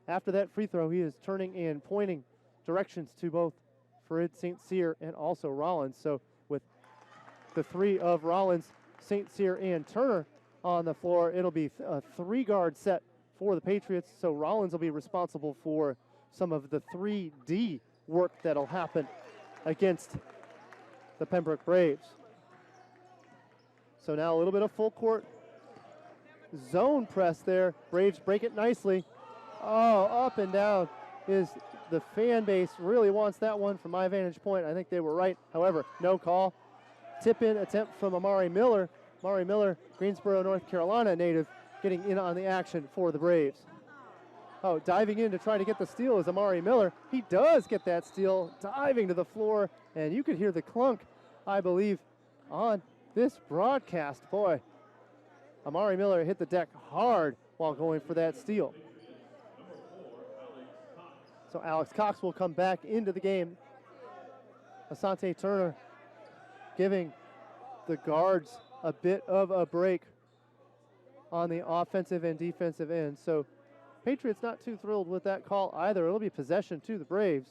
C: after that free throw, he is turning and pointing directions to both Farid St. Cyr and also Rollins. So with the 3 of Rollins, St. Cyr, and Turner on the floor, it'll be a 3-guard set for the Patriots. So Rollins will be responsible for some of the 3D work that'll happen against the Pembroke Braves. So now a little bit of full court zone press there. Braves break it nicely. Oh, up and down is the fan base. Really wants that one from my vantage point. I think they were right. However, no call. Tip-in attempt from Amari Miller. Amari Miller, Greensboro, North Carolina native, getting in on the action for the Braves. Oh, diving in to try to get the steal is Amari Miller. He does get that steal, diving to the floor, and you could hear the clunk, I believe, on this broadcast. Boy, Amari Miller hit the deck hard while going for that steal. So Alex Cox will come back into the game. Asante Turner giving the guards a bit of a break on the offensive and defensive end. So Patriots not too thrilled with that call either. It'll be possession to the Braves.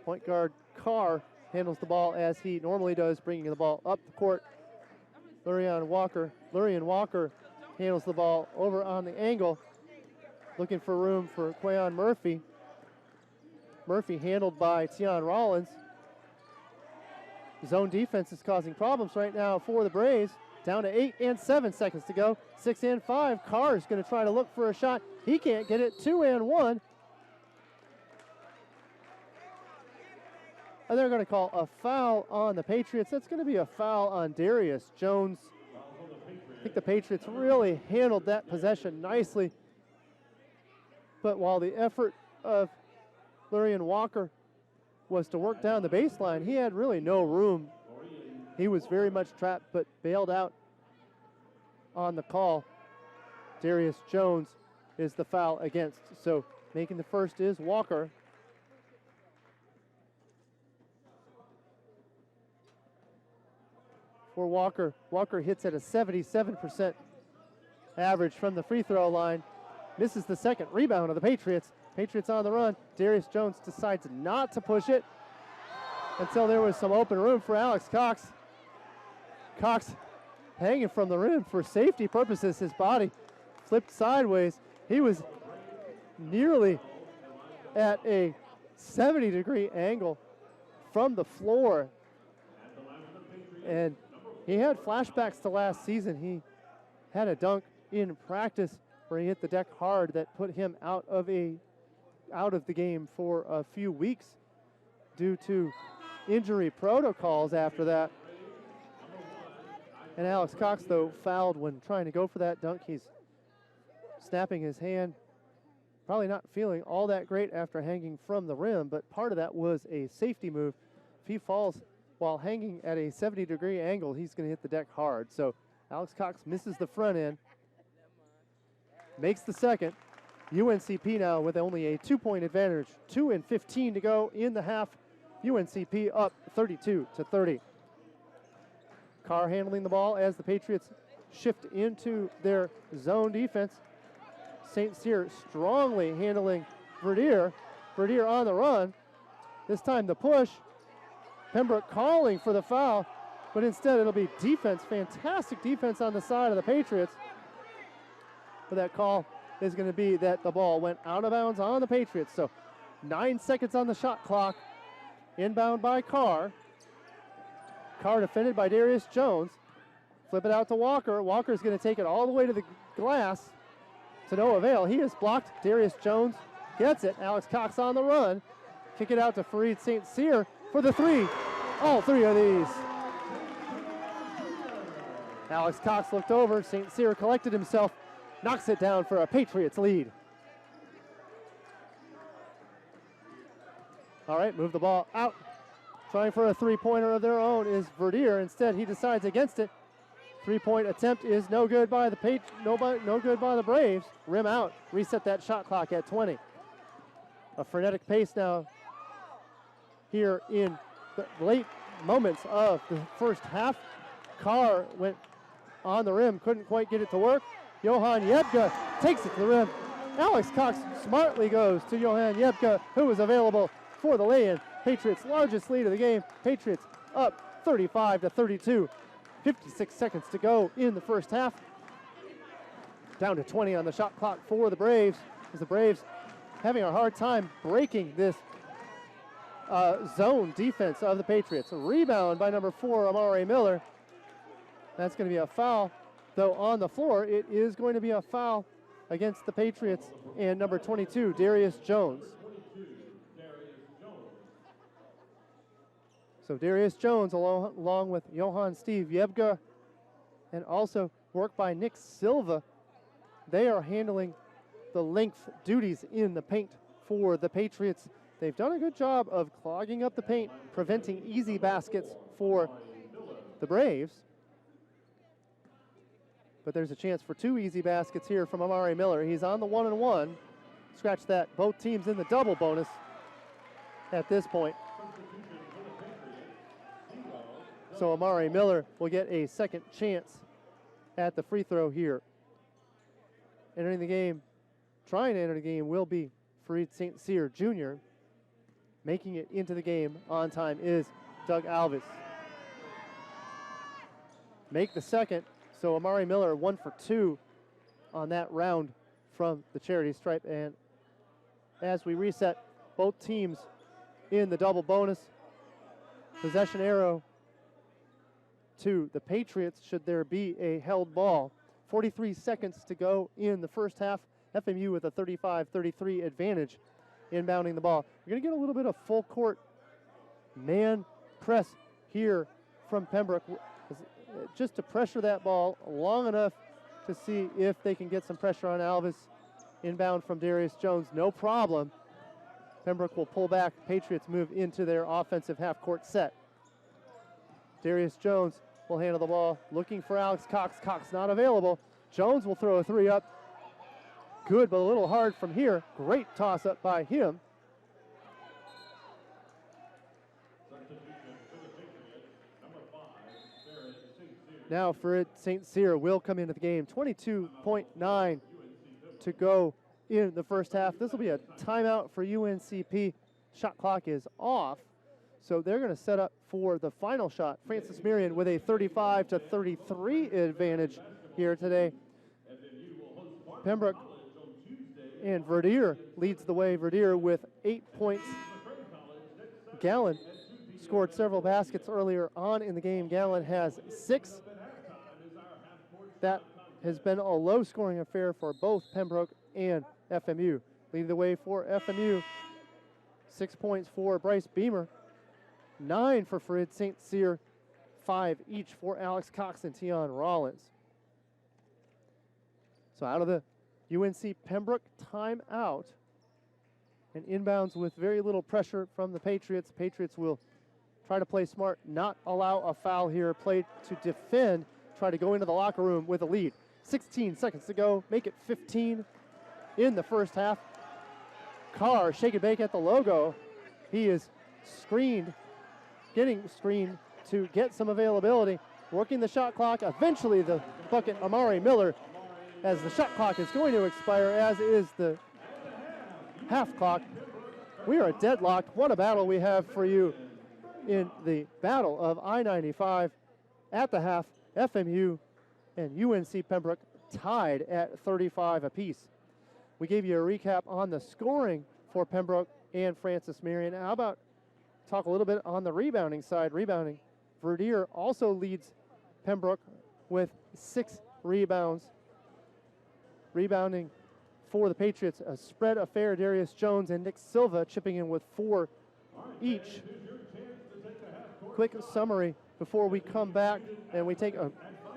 C: Point guard Carr handles the ball as he normally does, bringing the ball up the court. Lurian Walker handles the ball over on the angle, looking for room for Quayon Murphy. Murphy handled by Tion Rollins. Zone defense is causing problems right now for the Braves. Down to 8 and 7 seconds to go. 6 and 5. Carr is going to try to look for a shot. He can't get it. 2 and 1. And they're going to call a foul on the Patriots. That's going to be a foul on Darius Jones. I think the Patriots really handled that possession nicely. But while the effort of Lurian Walker was to work down the baseline, he had really no room. He was very much trapped, but bailed out on the call. Darius Jones is the foul against. So making the first is Walker. for Walker. Walker hits at a 77% average from the free throw line. Misses the second rebound of the Patriots. Patriots on the run. Darius Jones decides not to push it until there was some open room for Alex Cox. Cox hanging from the rim for safety purposes. His body flipped sideways. He was nearly at a 70-degree angle from the floor. And he had flashbacks to last season. He had a dunk in practice where he hit the deck hard that put him out of the game for a few weeks due to injury protocols after that. And Alex Cox, though, fouled when trying to go for that dunk. He's snapping his hand, probably not feeling all that great after hanging from the rim, but part of that was a safety move. If he falls while hanging at a 70-degree angle, he's going to hit the deck hard. So Alex Cox misses the front end, makes the second. UNCP now with only a 2-point advantage. 2:15 to go in the half. UNCP up 32-30. Carr handling the ball as the Patriots shift into their zone defense. St. Cyr strongly handling Verdier. Verdier on the run. This time the push. Pembroke calling for the foul, but instead it'll be defense. Fantastic defense on the side of the Patriots. But that call is going to be that the ball went out of bounds on the Patriots. So 9 seconds on the shot clock. Inbound by Carr. Carr defended by Darius Jones. Flip it out to Walker. Walker's going to take it all the way to the glass. To no avail. He is blocked. Darius Jones gets it. Alex Cox on the run. Kick it out to Fareed St. Cyr for the three. All three of these. Alex Cox looked over. St. Cyr collected himself. Knocks it down for a Patriots lead. All right, move the ball out. Trying for a three-pointer of their own is Verdier. Instead, he decides against it. Three-point attempt is no good by the no good by the Braves. Rim out. Reset that shot clock at 20. A frenetic pace now here in the late moments of the first half. Carr went on the rim, couldn't quite get it to work. Johan Jebke takes it to the rim. Alex Cox smartly goes to Johan Jebke, who was available for the lay-in. Patriots' largest lead of the game. Patriots up 35-32. 56 seconds to go in the first half. Down to 20 on the shot clock for the Braves, as the Braves having a hard time breaking this zone defense of the Patriots. A rebound by number 4, Amari Miller. That's going to be a foul, though on the floor it is going to be a foul against the Patriots and number 22, Darius Jones. So Darius Jones along with Johan Steve Jebke and also work by Nick Silva. They are handling the length duties in the paint for the Patriots. They've done a good job of clogging up the paint, preventing easy baskets for the Braves. But there's a chance for 2 easy baskets here from Amari Miller. He's on the 1-and-1. Scratch that. Both teams in the double bonus at this point. So Amari Miller will get a second chance at the free throw here. Entering the game, trying to enter the game, will be Fareed St. Cyr Jr. Making it into the game on time is Doug Alvis. Make the second. So Amari Miller 1 for 2 on that round from the charity stripe. And as we reset, both teams in the double bonus. Possession arrow to the Patriots should there be a held ball. 43 seconds to go in the first half. FMU with a 35-33 advantage inbounding the ball. We're going to get a little bit of full court man press here from Pembroke, just to pressure that ball long enough to see if they can get some pressure on Alvis. Inbound from Darius Jones, no problem. Pembroke will pull back. Patriots move into their offensive half-court set. Darius Jones will handle the ball, looking for Alex Cox. Cox not available. Jones will throw a 3 up. Good, but a little hard from here. Great toss-up by him. Now Farid St. Cyr will come into the game. 22.9 to go in the first half. This will be a timeout for UNCP. Shot clock is off. So they're going to set up for the final shot. Francis Marion with a 35-33 advantage here today. Pembroke and Verdier leads the way. Verdier with 8 points. Gallen scored several baskets earlier on in the game. Gallen has 6. That has been a low-scoring affair for both Pembroke and FMU. Leading the way for FMU, 6 points for Bryce Beamer, 9 for Farid St. Cyr, 5 each for Alex Cox and Tion Rollins. So out of the UNC Pembroke timeout, and inbounds with very little pressure from the Patriots. Patriots will try to play smart, not allow a foul here, play to defend, try to go into the locker room with a lead. 16 seconds to go, make it 15 in the first half. Carr, shake and bake at the logo. He is screened, getting screened to get some availability, working the shot clock. Eventually the bucket, Amari Miller, as the shot clock is going to expire, as is the half clock. We are deadlocked. What a battle we have for you in the battle of I-95 at the half. FMU and UNC Pembroke tied at 35 apiece. We gave you a recap on the scoring for Pembroke and Francis Marion. How about talk a little bit on the rebounding side? Rebounding, Verdier also leads Pembroke with 6 rebounds. Rebounding for the Patriots, a spread affair. Darius Jones and Nick Silva chipping in with 4 each. Quick summary before we come back, and we take a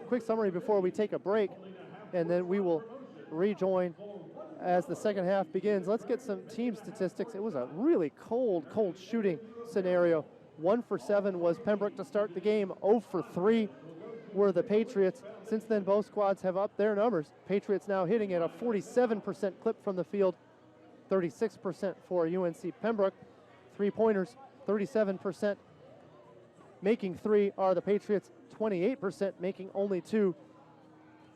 C: quick summary before we take a break, and then we will rejoin as the second half begins. Let's get some team statistics. It was a really cold shooting scenario. 1 for 7 was Pembroke to start the game. 0 for 3 were the Patriots. Since then, both squads have upped their numbers. Patriots now hitting at a 47% clip from the field, 36% for UNC Pembroke. 3-pointers, 37%. Making 3 are the Patriots, 28%. Making only 2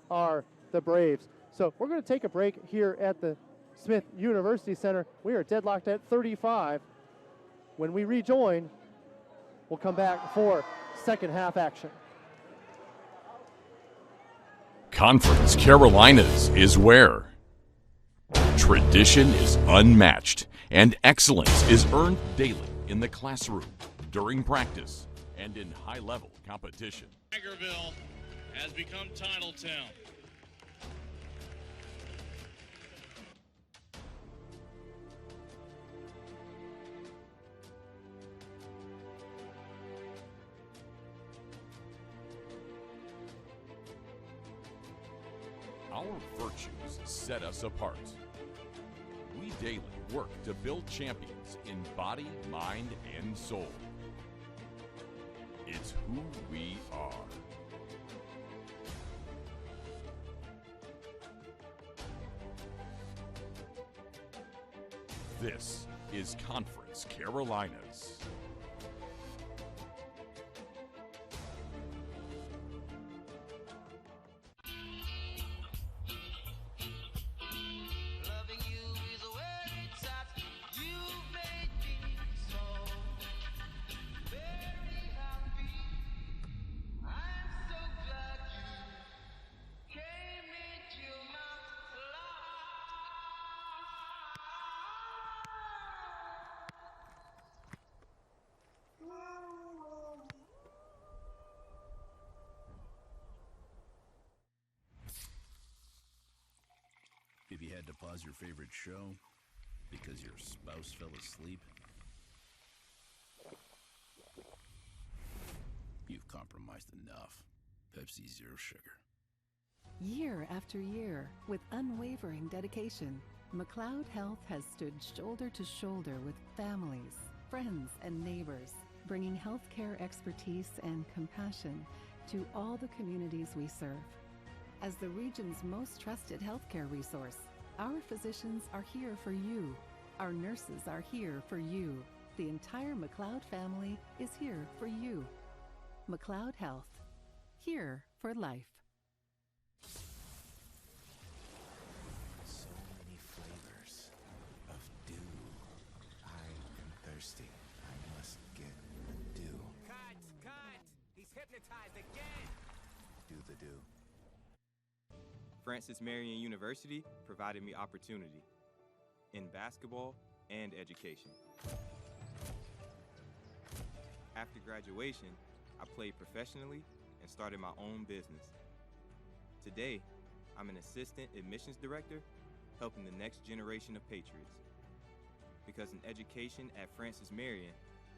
C: are the Braves. So we're going to take a break here at the Smith University Center. We are deadlocked at 35. When we rejoin, we'll come back for second half action.
I: Conference Carolinas is where tradition is unmatched and excellence is earned daily in the classroom, during practice, and in high-level competition.
J: Tigerville has become Titletown.
I: Our virtues set us apart. We daily work to build champions in body, mind, and soul. It's who we are. This is Conference Carolinas.
H: If you had to pause your favorite show because your spouse fell asleep, you've compromised enough. Pepsi Zero Sugar.
K: Year after year, with unwavering dedication, McLeod Health has stood shoulder to shoulder with families, friends, and neighbors, bringing healthcare expertise and compassion to all the communities we serve. As the region's most trusted healthcare resource, our physicians are here for you. Our nurses are here for you. The entire McLeod family is here for you. McLeod Health. here for life.
L: So many flavors of dew. I am thirsty. I must get the dew.
M: Cut! He's hypnotized again!
L: Do the dew.
E: Francis Marion University provided me opportunity in basketball and education. After graduation, I played professionally and started my own business. Today, I'm an assistant admissions director helping the next generation of Patriots. Because an education at Francis Marion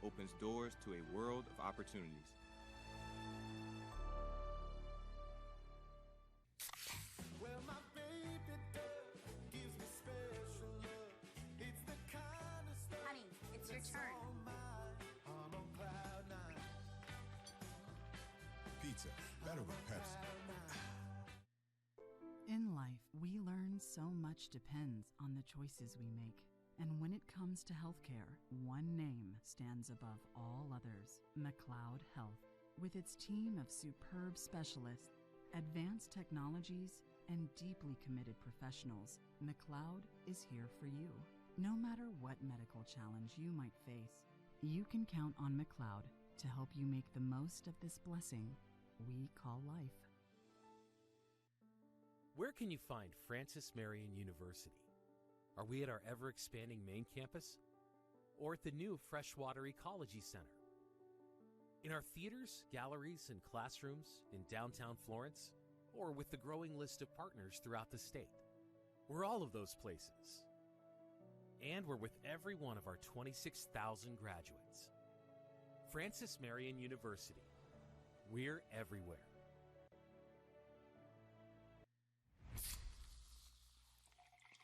E: opens doors to a world of opportunities.
N: Well, my baby does gives me special love. It's the kind of stuff.
O: Honey, it's your turn.
N: I'm on cloud nine.
D: Pizza, better with Pepsi.
P: In life, we learn so much depends on the choices we make. And when it comes to healthcare, one name stands above all others: McLeod Health. With its team of superb specialists, advanced technologies, and deeply committed professionals, McLeod is here for you. No matter what medical challenge you might face, you can count on McLeod to help you make the most of this blessing we call life.
G: Where can you find Francis Marion University? Are we at our ever-expanding main campus? Or at the new Freshwater Ecology Center? In our theaters, galleries, and classrooms in downtown Florence? Or with the growing list of partners throughout the state? We're all of those places. And we're with every one of our 26,000 graduates. Francis Marion University. We're everywhere.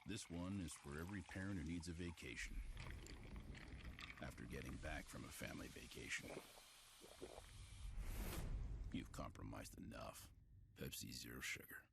H: This one is for every parent who needs a vacation after getting back from a family vacation. You've compromised enough. Pepsi Zero Sugar.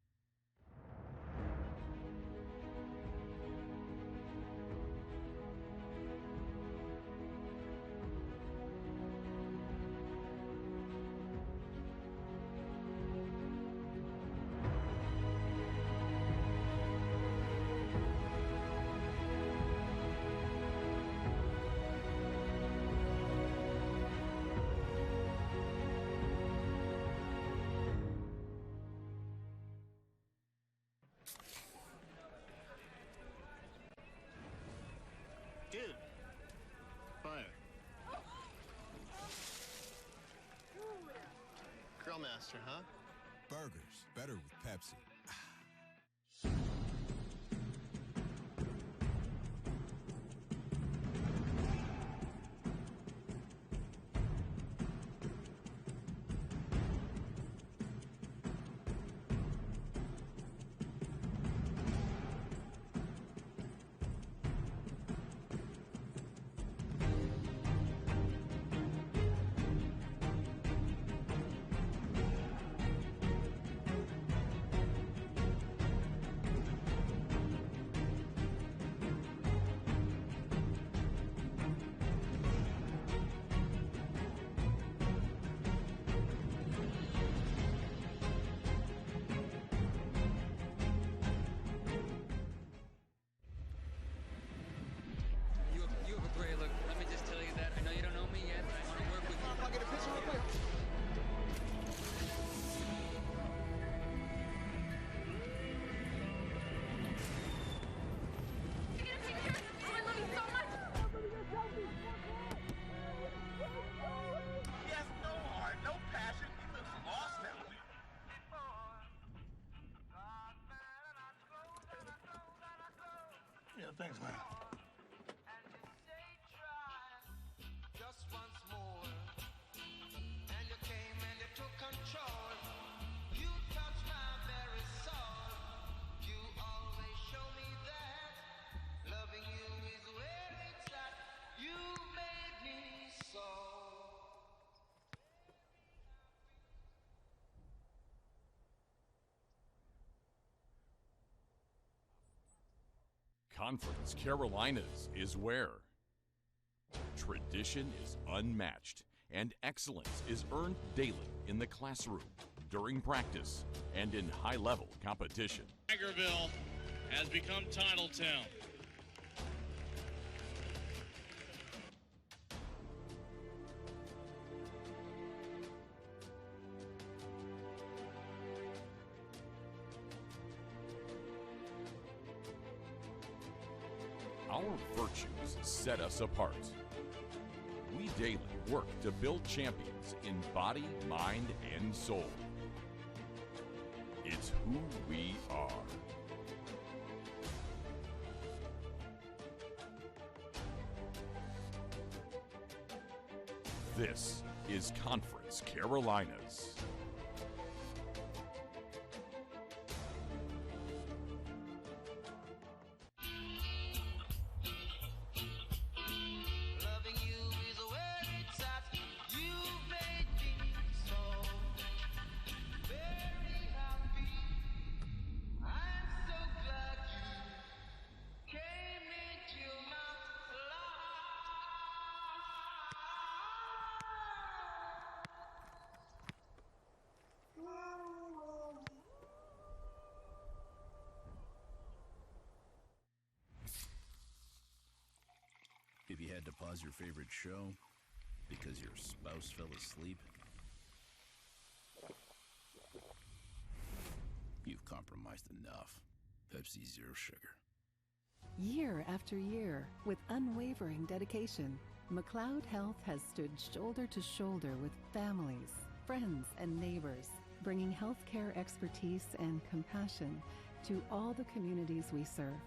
F: Dude. Fire. Grill master, huh?
D: Burgers, better with Pepsi.
Q: You have a great look. Let me just tell you that. I know you don't know me yet, but I want to work with you.
N: I'll get a picture real quick.
O: Get a picture! Oh, I love you so much!
N: He has no heart, no passion. He looks lost out there. Yeah, thanks, man.
R: Just once more, and you came and you took control. You touched my very soul. You always show me that loving you is where it's at. You made me so.
I: Conference Carolinas is where tradition is unmatched and excellence is earned daily in the classroom, during practice and in high-level competition.
J: Tigerville has become Title Town.
I: Our virtues set us apart. We daily work to build champions in body, mind, and soul. It's who we are. This is Conference Carolinas.
R: Loving you is where it's at. You made me so very happy. I'm so glad you came into my life.
H: If you had to pause your favorite show because your spouse fell asleep, you've compromised enough. Pepsi Zero Sugar.
K: Year after year, with unwavering dedication, McLeod Health has stood shoulder to shoulder with families, friends, and neighbors, bringing healthcare expertise and compassion to all the communities we serve.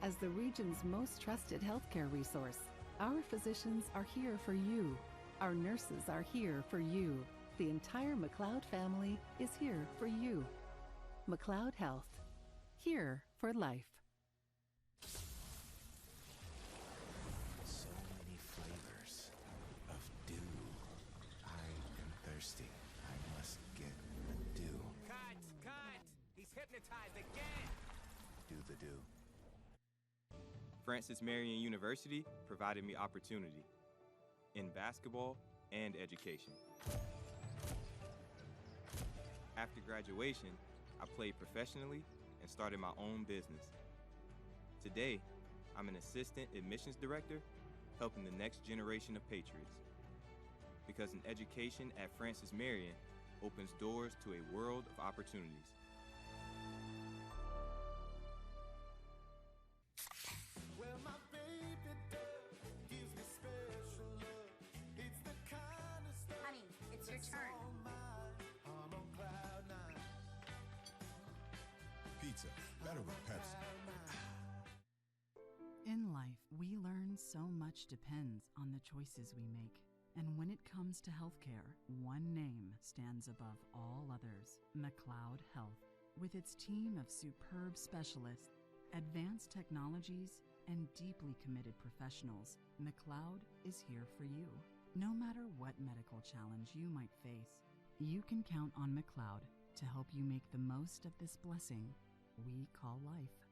K: As the region's most trusted healthcare resource, our physicians are here for you. Our nurses are here for you. The entire McLeod family is here for you. McLeod Health, here for life.
L: So many flavors of dew. I am thirsty. I must get the dew.
M: Cut! He's hypnotized again!
L: Do the dew.
E: Francis Marion University provided me opportunity in basketball and education. After graduation, I played professionally and started my own business. Today, I'm an assistant admissions director helping the next generation of Patriots. Because an education at Francis Marion opens doors to a world of opportunities.
N: Well, my baby does gives me special love. It's the kind of stuff.
O: Honey, it's your turn.
N: I'm on cloud nine.
D: Pizza, better with Pepsi.
P: In life, we learn so much depends on the choices we make. And when it comes to healthcare, one name stands above all others: McLeod Health. With its team of superb specialists, advanced technologies, and deeply committed professionals, McLeod is here for you. No matter what medical challenge you might face, you can count on McLeod to help you make the most of this blessing we call life.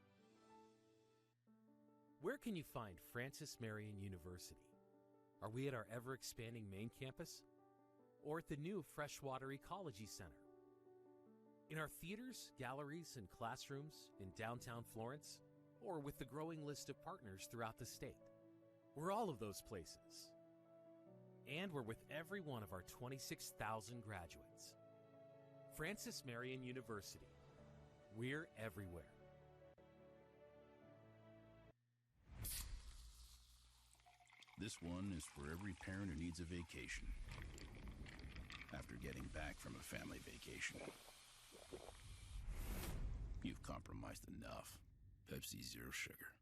G: Where can you find Francis Marion University? Are we at our ever-expanding main campus? Or at the new Freshwater Ecology Center? In our theaters, galleries, and classrooms in downtown Florence? Or with the growing list of partners throughout the state? We're all of those places. And we're with every one of our 26,000 graduates. Francis Marion University. We're everywhere.
H: This one is for every parent who needs a vacation after getting back from a family vacation. You've compromised enough. Pepsi Zero Sugar.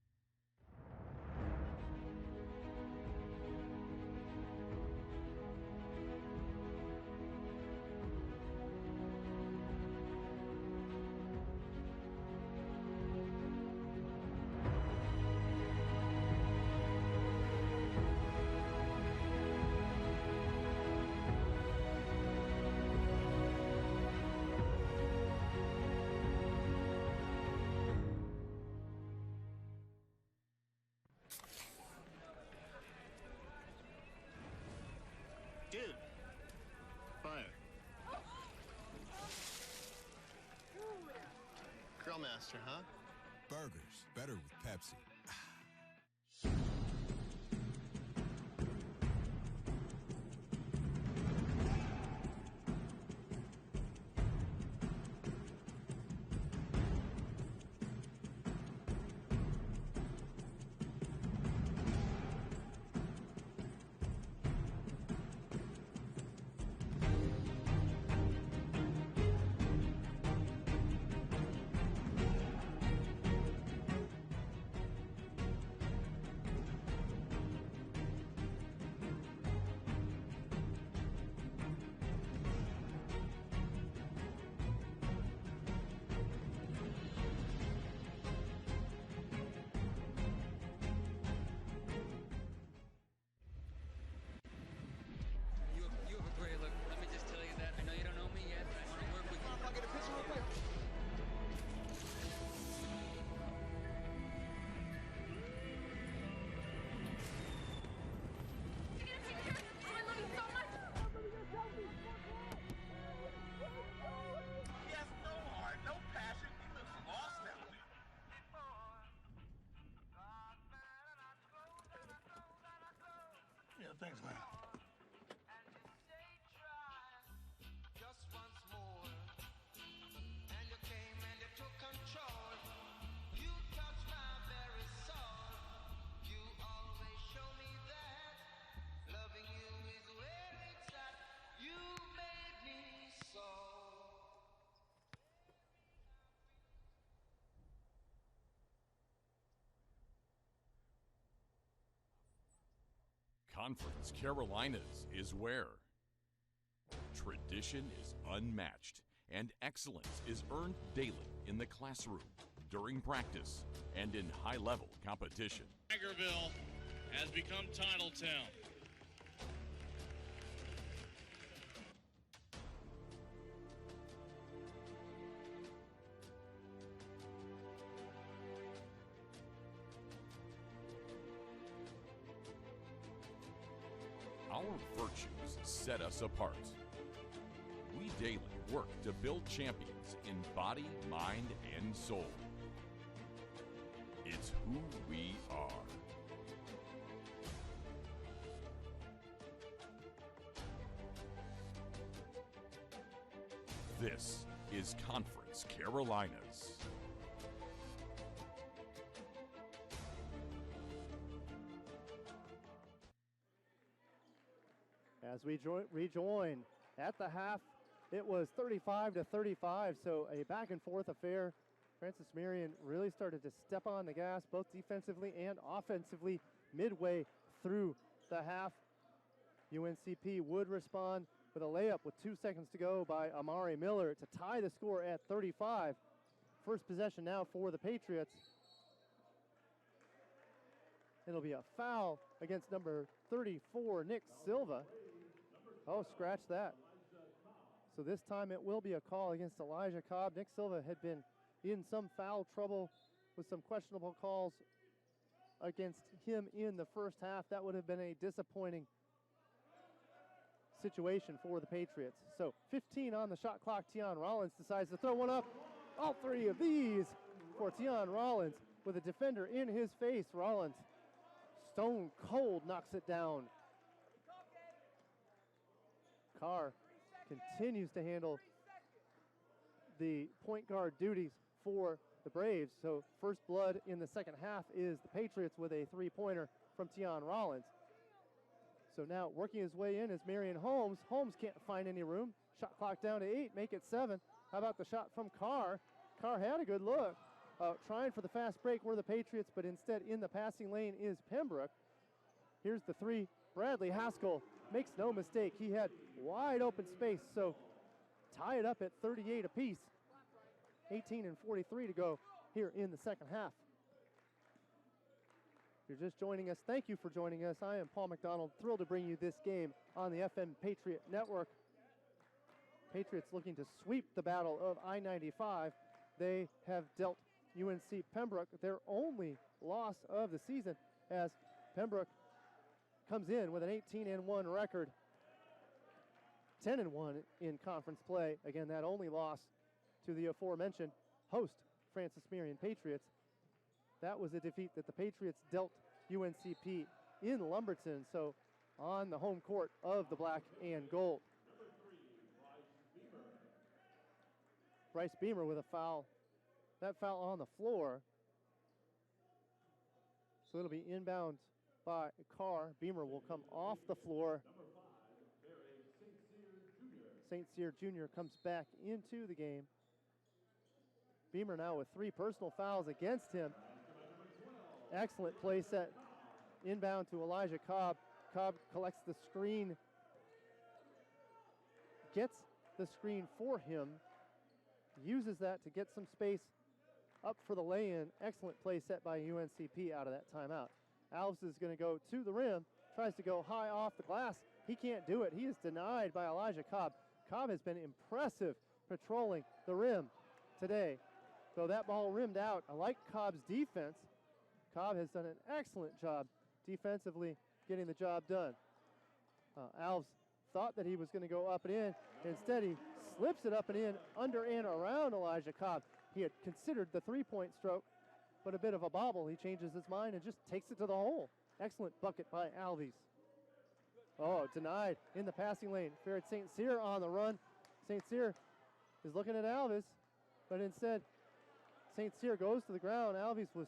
F: master, huh?
D: Burgers, better with Pepsi.
Q: You have a great look. Let me just tell you that. I know you don't know me yet, but I want to work with you.
N: I'll get a picture real quick.
R: He has no heart, no passion. He looks lost out there.
D: Yeah, thanks, man.
R: Just once more, and you came and you took control. You touched my very soul. You always show me that loving you is where it's at. You made me so.
I: Conference Carolinas is where tradition is unmatched and excellence is earned daily in the classroom, during practice, and in high-level competition.
J: Tigerville has become Titletown.
I: Our virtues set us apart. We daily work to build champions in body, mind, and soul. It's who we are. This is Conference Carolinas.
C: As we rejoin at the half, it was 35-35, so a back and forth affair. Francis Marion really started to step on the gas both defensively and offensively midway through the half. UNCP would respond with a layup with 2 seconds to go by Amari Miller to tie the score at 35. First possession now for the Patriots. It'll be a foul against number 34, Nick Silva. Oh, scratch that. So this time it will be a call against Elijah Cobb. Nick Silva had been in some foul trouble with some questionable calls against him in the first half. That would have been a disappointing situation for the Patriots. So 15 on the shot clock. Tion Rollins decides to throw one up. All three of these for Tion Rollins with a defender in his face. Rollins, stone cold, knocks it down. Carr continues to handle the point guard duties for the Braves. So first blood in the second half is the Patriots with a three-pointer from Tion Rollins. So now working his way in is Marion Holmes. Holmes can't find any room. Shot clock down to 8, make it 7. How about the shot from Carr? Carr had a good look. Trying for the fast break were the Patriots, but instead in the passing lane is Pembroke. Here's the three. Bradley Haskell makes no mistake. He had wide open space, so tie it up at 38 apiece. 18:43 to go here in the second half. If you're just joining us, thank you for joining us. I am Paul McDonald, thrilled to bring you this game on the FM Patriot Network. Patriots looking to sweep the battle of I-95. They have dealt UNC Pembroke their only loss of the season as Pembroke comes in with an 18-1 record, 10-1 in conference play. Again, that only loss to the aforementioned host, Francis Marion Patriots. That was a defeat that the Patriots dealt UNCP in Lumberton, so on the home court of the black and gold. Bryce Beamer with a foul. That foul on the floor. So it'll be inbound by Carr. Beamer will come off the floor. St. Cyr Jr. comes back into the game. Beamer now with 3 personal fouls against him. Excellent play set. Inbound to Elijah Cobb. Cobb collects the screen. Gets the screen for him. Uses that to get some space up for the lay-in. Excellent play set by UNCP out of that timeout. Alves is going to go to the rim. Tries to go high off the glass. He can't do it. He is denied by Elijah Cobb. Cobb has been impressive patrolling the rim today. Though that ball rimmed out, I like Cobb's defense. Cobb has done an excellent job defensively getting the job done. Alves thought that he was going to go up and in. Instead, he slips it up and in, under and around Elijah Cobb. He had considered the three-point stroke, but a bit of a bobble. He changes his mind and just takes it to the hole. Excellent bucket by Alves. Oh, denied in the passing lane. Ferret St. Cyr on the run. St. Cyr is looking at Alves, but instead, St. Cyr goes to the ground. Alves was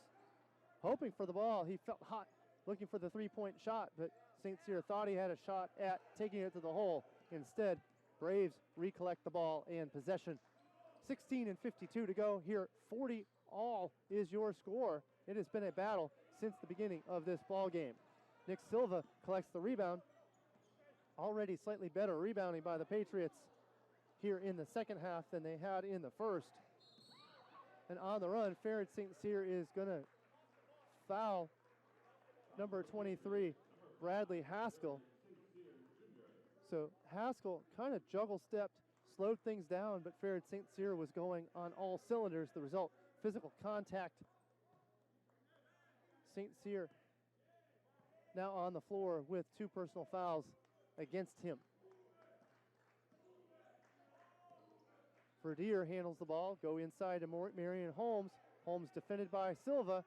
C: hoping for the ball. He felt hot looking for the three-point shot, but St. Cyr thought he had a shot at taking it to the hole. Instead, Braves recollect the ball and possession. 16:52 to go here. 40 all is your score. It has been a battle since the beginning of this ball game. Nick Silva collects the rebound. Already slightly better rebounding by the Patriots here in the second half than they had in the first. And on the run, Ferret St. Cyr is going to foul number 23, Bradley Haskell. So Haskell kind of juggle-stepped, slowed things down, but Ferret St. Cyr was going on all cylinders. The result, physical contact. St. Cyr now on the floor with 2 personal fouls against him. Verdier handles the ball, go inside to Marion Holmes. Holmes defended by Silva.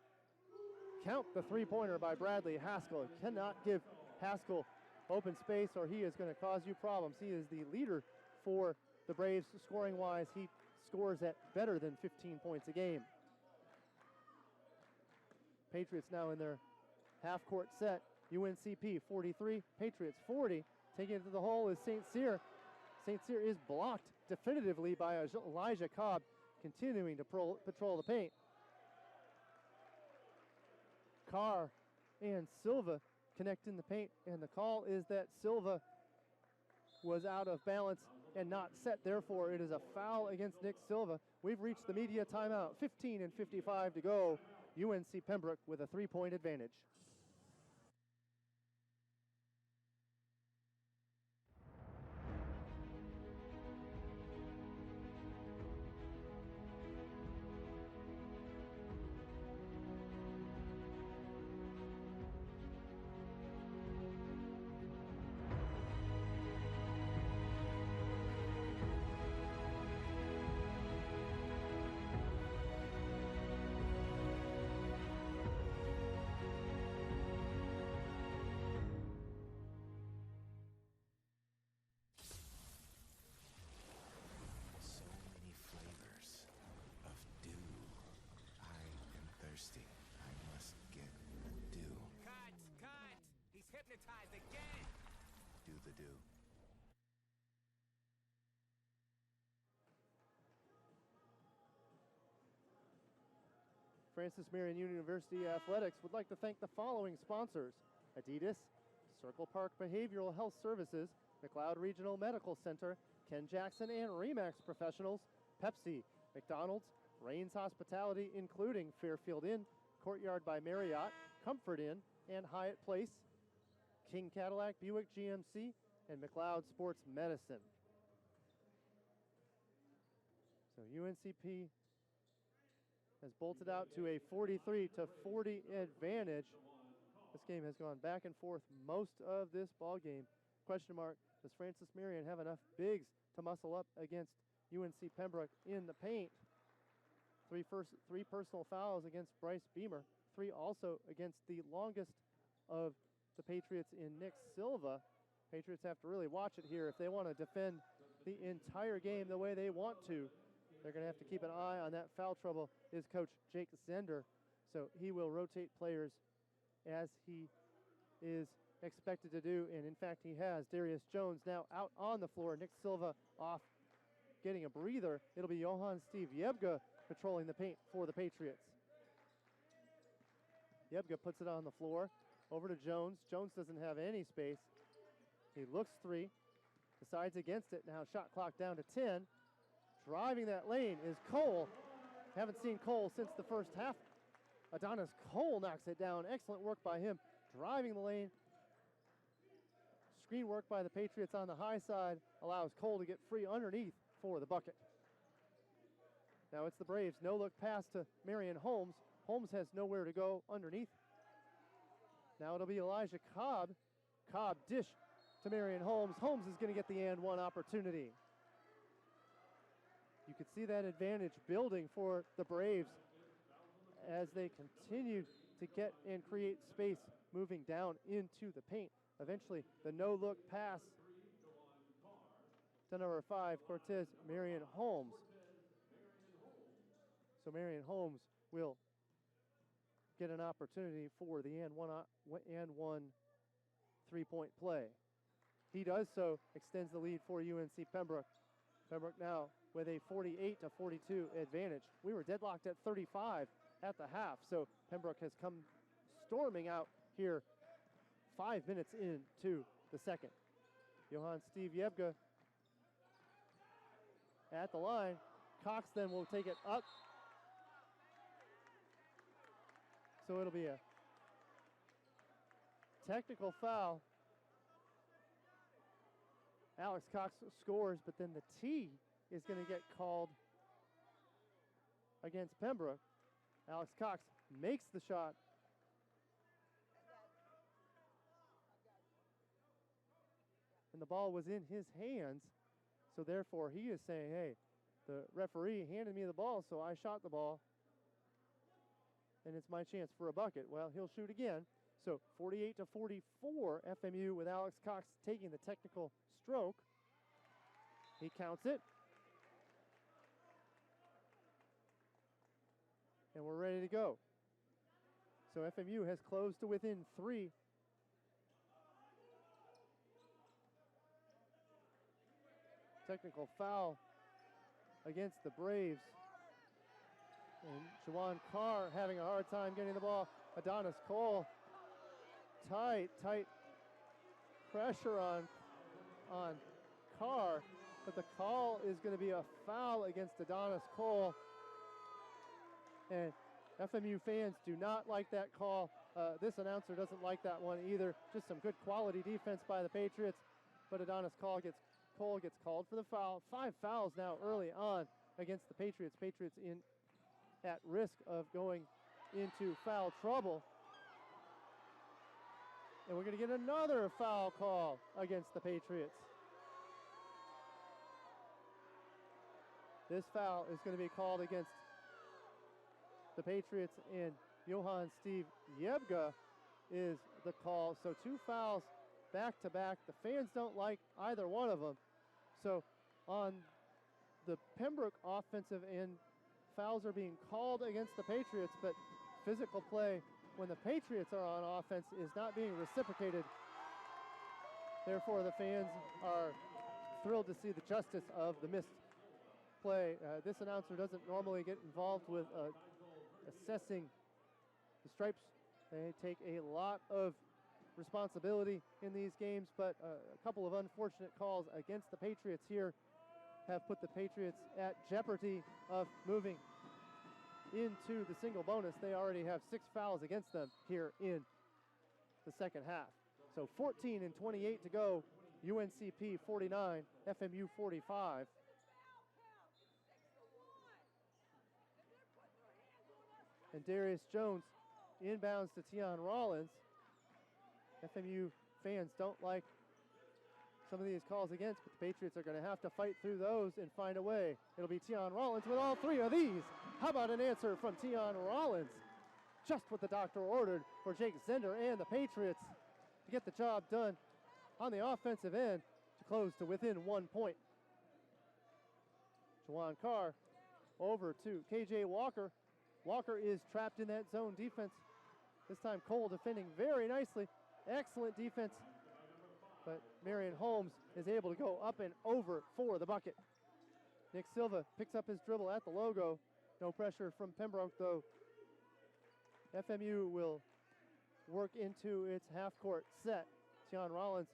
C: Count the three-pointer by Bradley Haskell. Cannot give Haskell open space or he is going to cause you problems. He is the leader for the Braves scoring-wise. He scores at better than 15 points a game. Patriots now in their half-court set. UNCP 43, Patriots 40. Taking it to the hole is St. Cyr. St. Cyr is blocked definitively by Elijah Cobb, continuing to patrol the paint. Carr and Silva connect in the paint, and the call is that Silva was out of balance and not set. Therefore, it is a foul against Nick Silva. We've reached the media timeout. 15:55 to go. UNC Pembroke with a 3-point advantage.
M: Hypnotized again!
L: Do the do.
C: Francis Marion University Athletics would like to thank the following sponsors: Adidas, Circle Park Behavioral Health Services, McLeod Regional Medical Center, Ken Jackson and Remax Professionals, Pepsi, McDonald's, Rains Hospitality, including Fairfield Inn, Courtyard by Marriott, Comfort Inn, and Hyatt Place, King Cadillac Buick GMC, and McLeod Sports Medicine. So UNCP has bolted out to a 43-40 advantage. This game has gone back and forth most of this ball game. Question mark, does Francis Marion have enough bigs to muscle up against UNC Pembroke in the paint? Three personal fouls against Bryce Beamer. 3 also against the longest of the Patriots in Nick Silva. Patriots have to really watch it here if they want to defend the entire game the way they want to. They're going to have to keep an eye on that foul trouble is Coach Jake Zender. So he will rotate players as he is expected to do, and in fact he has. Darius Jones now out on the floor. Nick Silva off getting a breather. It'll be Johan Steve Yebga patrolling the paint for the Patriots. Yebga puts it on the floor. Over to Jones. Jones doesn't have any space. He looks 3, decides against it. Now shot clock down to 10. Driving that lane is Cole. Haven't seen Cole since the first half. Adonis Cole knocks it down. Excellent work by him. Driving the lane. Screen work by the Patriots on the high side allows Cole to get free underneath for the bucket. Now it's the Braves. No look pass to Marion Holmes. Holmes has nowhere to go underneath. Now it'll be Elijah Cobb. Cobb dish to Marion Holmes. Holmes is going to get the and one opportunity. You could see that advantage building for the Braves as they continue to get and create space moving down into the paint. Eventually, the no-look pass to number 5, Cortez Marion Holmes. So Marion Holmes will get an opportunity for the and one three-point play. He does so, extends the lead for UNC Pembroke. Pembroke now with a 48-42 advantage. We were deadlocked at 35 at the half, so Pembroke has come storming out here 5 minutes into the second. Johan Steve Yebga at the line. Cox then will take it up. So it'll be a technical foul. Alex Cox scores, but then the T is going to get called against Pembroke. Alex Cox makes the shot. And the ball was in his hands, so therefore he is saying, hey, the referee handed me the ball, so I shot the ball, and it's my chance for a bucket. Well, he'll shoot again. So 48-44, FMU with Alex Cox taking the technical stroke. He counts it. And we're ready to go. So FMU has closed to within 3. Technical foul against the Braves. And Jawan Carr having a hard time getting the ball. Adonis Cole. Tight pressure on Carr, but the call is going to be a foul against Adonis Cole. And FMU fans do not like that call. This announcer doesn't like that one either. Just some good quality defense by the Patriots, but Adonis Cole gets called for the foul. 5 fouls now early on against the Patriots. Patriots at risk of going into foul trouble. And we're going to get another foul call against the Patriots. This foul is going to be called against the Patriots, and Johan Steve Yebga is the call. So 2 fouls back to back. The fans don't like either one of them. So on the Pembroke offensive end, fouls are being called against the Patriots, but physical play when the Patriots are on offense is not being reciprocated. Therefore, the fans are thrilled to see the justice of the missed play. This announcer doesn't normally get involved with assessing the stripes. They take a lot of responsibility in these games, but a couple of unfortunate calls against the Patriots here have put the Patriots at jeopardy of moving into the single bonus. They already have 6 fouls against them here in the second half. So 14-28 to go. UNCP 49, FMU 45. And Darius Jones inbounds to Tion Rollins. FMU fans don't like some of these calls against, but the Patriots are going to have to fight through those and find a way. It'll be Tion Rollins with all three of these. How about an answer from Tion Rollins? Just what the doctor ordered for Jake Zender and the Patriots to get the job done on the offensive end to close to within 1 point. Juwan Carr over to KJ Walker. Walker is trapped in that zone defense. This time Cole defending very nicely. Excellent defense. But Marion Holmes is able to go up and over for the bucket. Nick Silva picks up his dribble at the logo. No pressure from Pembroke, though. FMU will work into its half-court set. Tion Rollins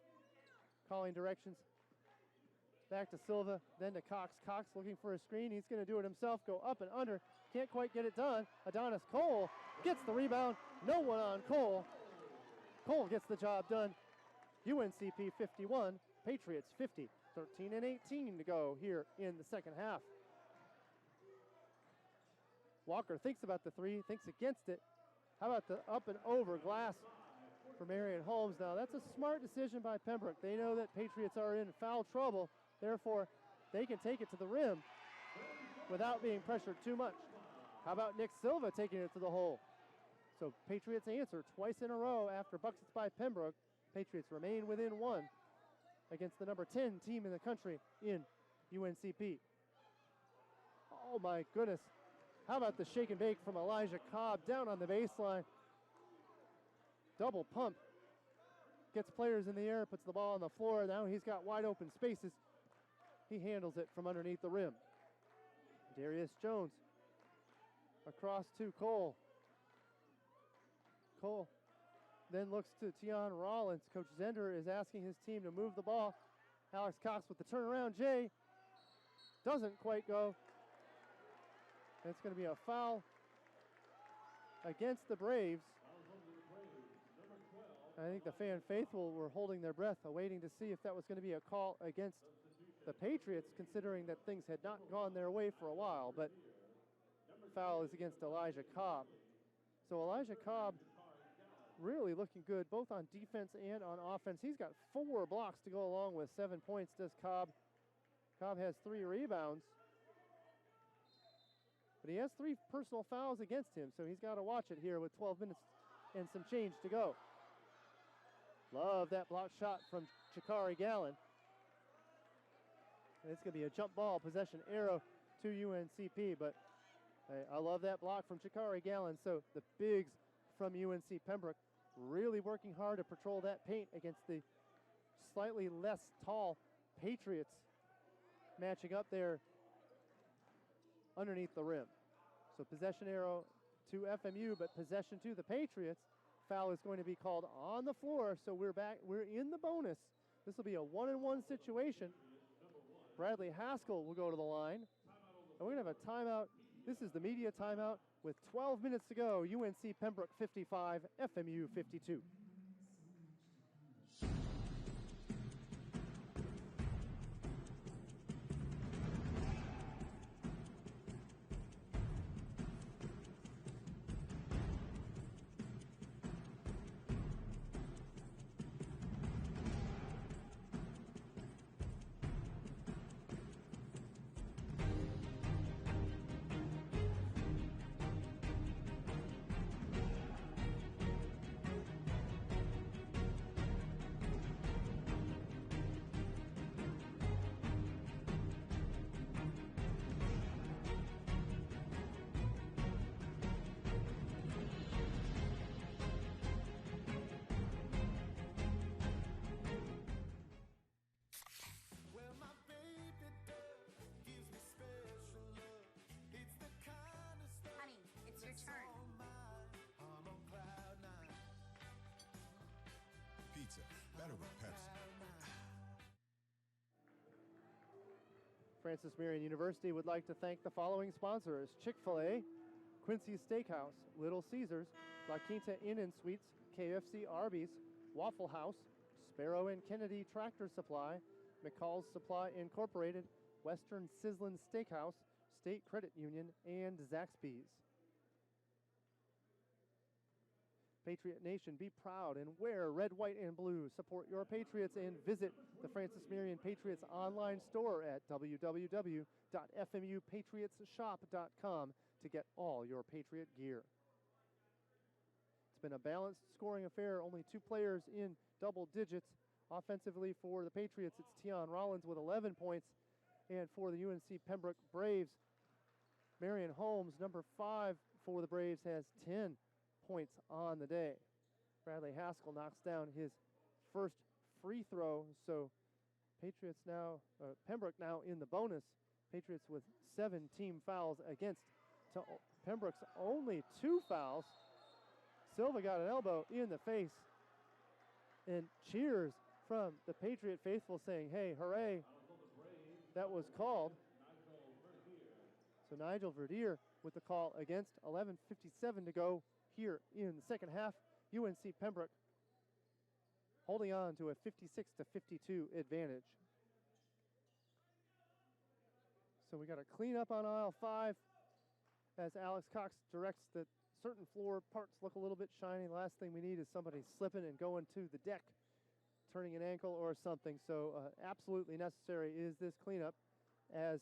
C: calling directions. Back to Silva, then to Cox. Cox looking for a screen. He's going to do it himself. Go up and under. Can't quite get it done. Adonis Cole gets the rebound. No one on Cole. Cole gets the job done. UNCP 51, Patriots 50. 13 and 18 to go here in the second half. Walker thinks about the three, thinks against it. How about the up and over glass for Marion Holmes? Now that's a smart decision by Pembroke. They know that Patriots are in foul trouble. Therefore, they can take it to the rim without being pressured too much. How about Nick Silva taking it to the hole? So Patriots answer twice in a row after buckets by Pembroke. Patriots remain within one against the number 10 team in the country in UNCP. Oh my goodness. How about the shake and bake from Elijah Cobb down on the baseline? Double pump. Gets players in the air, puts the ball on the floor. Now he's got wide open spaces. He handles it from underneath the rim. Darius Jones across to Cole. Cole then looks to Tion Rollins. Coach Zender is asking his team to move the ball. Alex Cox with the turnaround J. Doesn't quite go. It's going to be a foul against the Braves. I think the fan faithful were holding their breath, awaiting to see if that was going to be a call against the Patriots, considering that things had not gone their way for a while. But foul is against Elijah Cobb. So Elijah Cobb really looking good, both on defense and on offense. He's got 4 blocks to go along with 7 points, does Cobb. Cobb has 3 rebounds. But he has 3 personal fouls against him, so he's got to watch it here with 12 minutes and some change to go. Love that block shot from Chikari Gallen. And it's going to be a jump ball possession arrow to UNCP, but I love that block from Chikari Gallen. So the bigs from UNC Pembroke really working hard to patrol that paint against the slightly less tall Patriots matching up there underneath the rim. So possession arrow to FMU, but possession to the Patriots. Foul is going to be called on the floor, so we're back. We're in the bonus. This will be a 1-and-1 situation. Bradley Haskell will go to the line. And we're going to have a timeout. This is the media timeout with 12 minutes to go. UNC Pembroke 55, FMU 52.
D: Pizza, better with Pepsi.
C: Francis Marion University would like to thank the following sponsors: Chick-fil-A, Quincy's Steakhouse, Little Caesars, La Quinta Inn and Suites, KFC Arby's, Waffle House, Sparrow and Kennedy Tractor Supply, McCall's Supply Incorporated, Western Sizzlin Steakhouse, State Credit Union, and Zaxby's. Patriot Nation, be proud and wear red, white, and blue. Support your Patriots and visit the Francis Marion Patriots online store at www.fmupatriotsshop.com to get all your Patriot gear. It's been a balanced scoring affair, only 2 players in double digits. Offensively for the Patriots, it's Tion Rollins with 11 points. And for the UNC Pembroke Braves, Marion Holmes, number 5 for the Braves, has 10 points on the day. Bradley Haskell knocks down his first free throw, so Patriots now, Pembroke now in the bonus. Patriots with 7 team fouls against Pembroke's only 2 fouls. Silva got an elbow in the face, and cheers from the Patriot faithful saying, hey, hooray, that was called. So Nigel Verdier with the call against. 11:57 to go here in the second half. UNC Pembroke holding on to a 56-52 advantage. So we got a cleanup on aisle 5 as Alex Cox directs that certain floor parts look a little bit shiny. The last thing we need is somebody slipping and going to the deck, turning an ankle or something. So absolutely necessary is this cleanup, as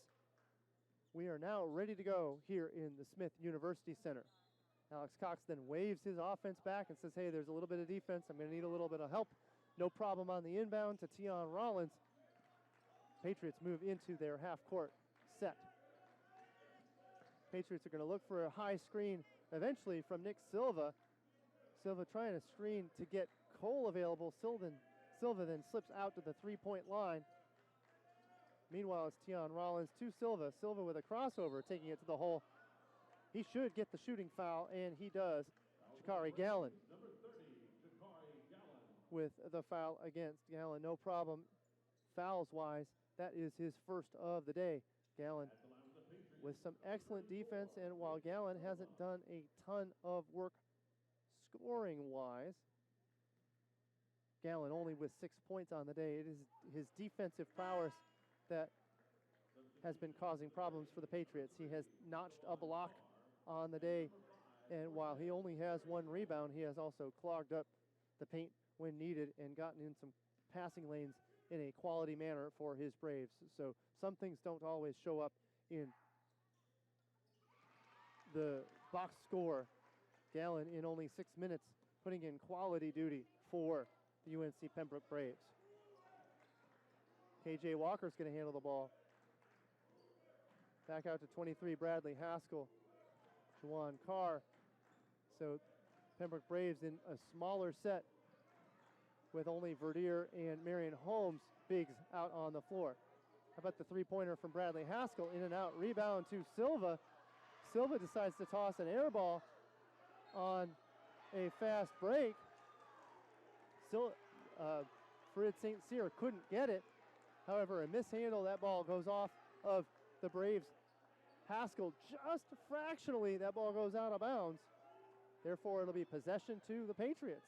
C: we are now ready to go here in the Smith University Center. Alex Cox then waves his offense back and says, hey, there's a little bit of defense. I'm going to need a little bit of help. No problem on the inbound to Tion Rollins. Patriots move into their half-court set. Patriots are going to look for a high screen eventually from Nick Silva. Silva trying to screen to get Cole available. Silva then slips out to the three-point line. Meanwhile, it's Tion Rollins to Silva. Silva with a crossover, taking it to the hole. He should get the shooting foul, and he does. Shakari Gallen with the foul against Gallen. No problem fouls-wise. That is his first of the day. Gallen with some excellent defense, and while Gallen hasn't done a ton of work scoring-wise, Gallen only with 6 points on the day. It is his defensive prowess that has been causing problems for the Patriots. He has notched a block on the day, and while he only has 1 rebound, he has also clogged up the paint when needed and gotten in some passing lanes in a quality manner for his Braves. So some things don't always show up in the box score. Gallen in only 6 minutes putting in quality duty for the UNC Pembroke Braves. KJ Walker's going to handle the ball. Back out to 23, Bradley Haskell. Juwan Carr. So Pembroke Braves in a smaller set with only Verdier and Marion Holmes bigs out on the floor. How about the three-pointer from Bradley Haskell? In and out, rebound to Silva. Silva decides to toss an air ball on a fast break. Fred St. Cyr couldn't get it. However, a mishandle, that ball goes off of the Braves. Haskell just fractionally, that ball goes out of bounds. Therefore, it'll be possession to the Patriots.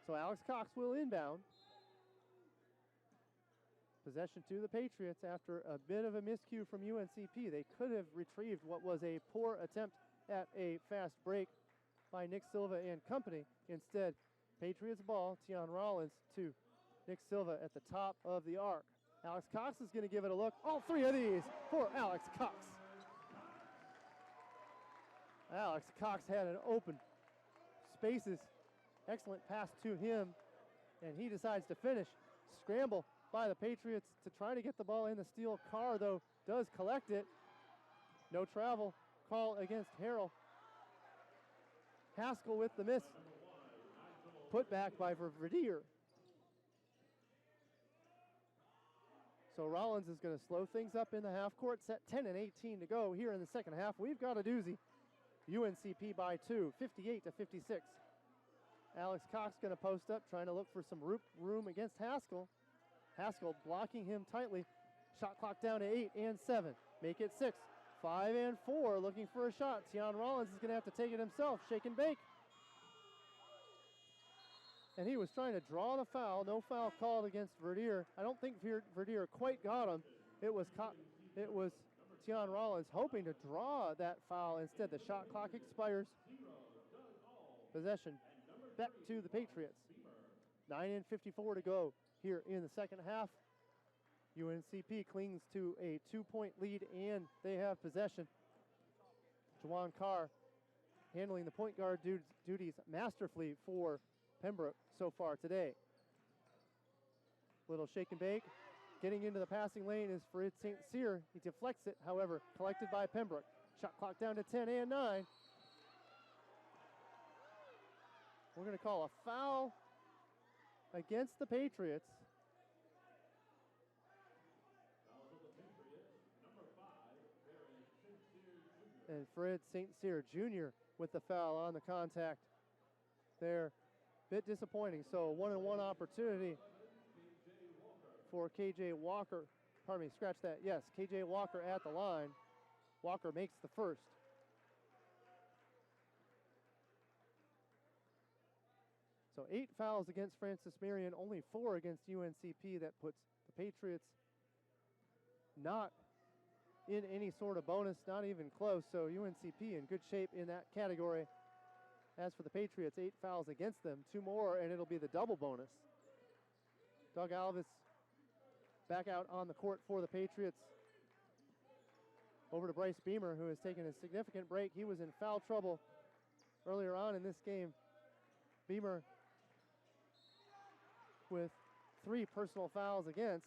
C: So Alex Cox will inbound. Possession to the Patriots after a bit of a miscue from UNCP. They could have retrieved what was a poor attempt at a fast break by Nick Silva and company. Instead, Patriots ball, Tion Rollins to Nick Silva at the top of the arc. Alex Cox is going to give it a look. All 3 of these for Alex Cox. Alex Cox had an open spaces. Excellent pass to him, and he decides to finish. Scramble by the Patriots to try to get the ball in the steal. Carr, though, does collect it. No travel call against Harrell. Haskell with the miss. Put back by Verdier. So Rollins is going to slow things up in the half court set. 10:18 to go here in the second half. We've got a doozy. UNCP by 2, 58-56. Alex Cox going to post up, trying to look for some room against Haskell. Haskell blocking him tightly. Shot clock down to 8 and 7. Make it 6. 5 and 4, looking for a shot. Tion Rollins is going to have to take it himself. Shake and bake. And he was trying to draw the foul. No foul called against Verdier. I don't think Verdier quite got him. It was Tion Rollins hoping to draw that foul. Instead, the shot clock expires. Possession back to the Patriots. 9:54 to go here in the second half. UNCP clings to a 2-point lead, and they have possession. Jawan Carr handling the point guard duties masterfully for Pembroke so far today. Little shake and bake. Getting into the passing lane is Farid St. Cyr. He deflects it, however, collected by Pembroke. Shot clock down to 10 and 9. We're going to call a foul against the Patriots. And Fred St. Cyr Jr. with the foul on the contact there. Bit disappointing. So a 1-and-1 opportunity for KJ Walker. Pardon me, scratch that. Yes, KJ Walker at the line. Walker makes the first. So 8 fouls against Francis Marion, only 4 against UNCP. That puts the Patriots not in any sort of bonus, not even close. So UNCP in good shape in that category. As for the Patriots, 8 fouls against them, 2 more, and it'll be the double bonus. Doug Alvis back out on the court for the Patriots. Over to Bryce Beamer, who has taken a significant break. He was in foul trouble earlier on in this game. Beamer with 3 personal fouls against.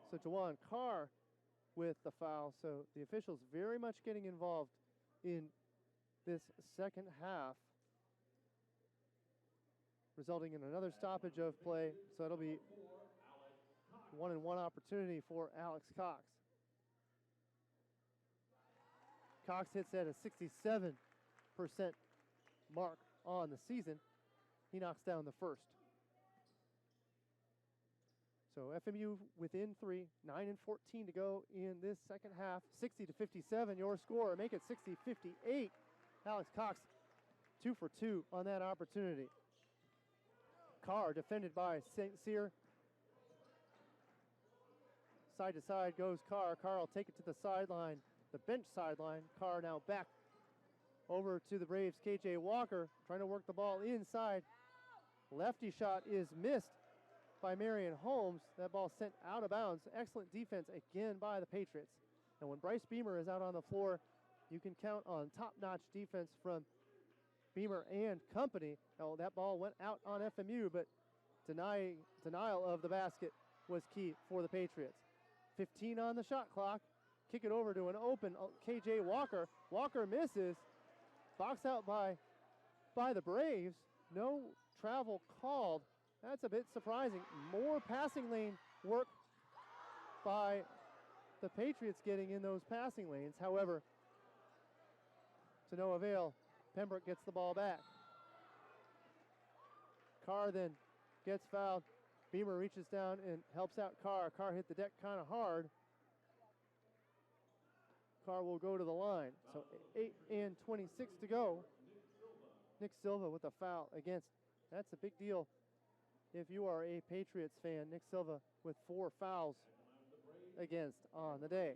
C: So Jawan Carr with the foul. So the officials very much getting involved in this second half, resulting in another stoppage of play. So it'll be 1-and-1 opportunity for Alex Cox. Cox hits at a 67% mark on the season. He knocks down the first. So FMU within 3, 9:14 to go in this second half. 60-57, your score. Make it 60-58. Alex Cox, 2 for 2 on that opportunity. Carr defended by St. Cyr. Side to side goes Carr. Carr will take it to the sideline, the bench sideline. Carr now back over to the Braves. KJ Walker trying to work the ball inside. Lefty shot is missed by Marion Holmes. That ball sent out of bounds. Excellent defense again by the Patriots. And when Bryce Beamer is out on the floor, you can count on top-notch defense from Beamer and company. Now, that ball went out on FMU, but denial of the basket was key for the Patriots. 15 on the shot clock. Kick it over to an open KJ Walker. Walker misses. Box out by the Braves. No travel called. That's a bit surprising. More passing lane work by the Patriots getting in those passing lanes. However, to no avail. Pembroke gets the ball back. Carr then gets fouled. Beamer reaches down and helps out Carr. Carr hit the deck kind of hard. Carr will go to the line. So 8:26 to go. Nick Silva with a foul against. That's a big deal if you are a Patriots fan. Nick Silva with 4 fouls against on the day.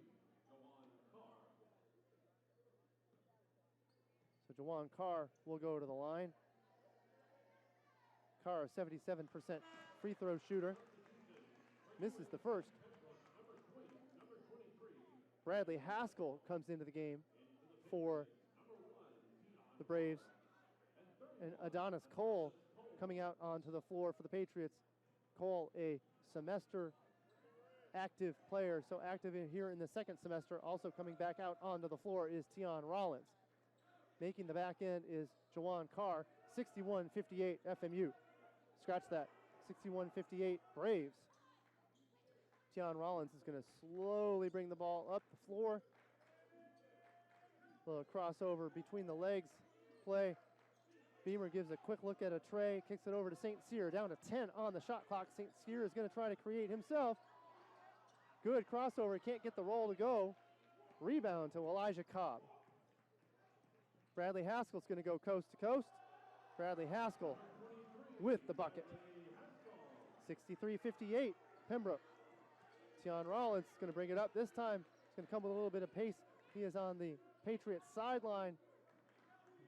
C: So Jawan Carr will go to the line. Carr, a 77% free throw shooter. Misses the first. Bradley Haskell comes into the game for the Braves. And Adonis Cole coming out onto the floor for the Patriots. Cole, a semester active player, so active here in the second semester. Also coming back out onto the floor is Tion Rollins. Making the back end is Jawan Carr. 61-58 FMU. Scratch that. 61-58 Braves. Tion Rollins is going to slowly bring the ball up the floor. A little crossover between the legs play. Beamer gives a quick look at a tray, kicks it over to St. Cyr, down to 10 on the shot clock. St. Cyr is going to try to create himself. Good crossover, can't get the roll to go. Rebound to Elijah Cobb. Bradley Haskell's going to go coast to coast. Bradley Haskell with the bucket. 63-58, Pembroke. Tion Rollins is going to bring it up. This time, it's going to come with a little bit of pace. He is on the Patriots sideline,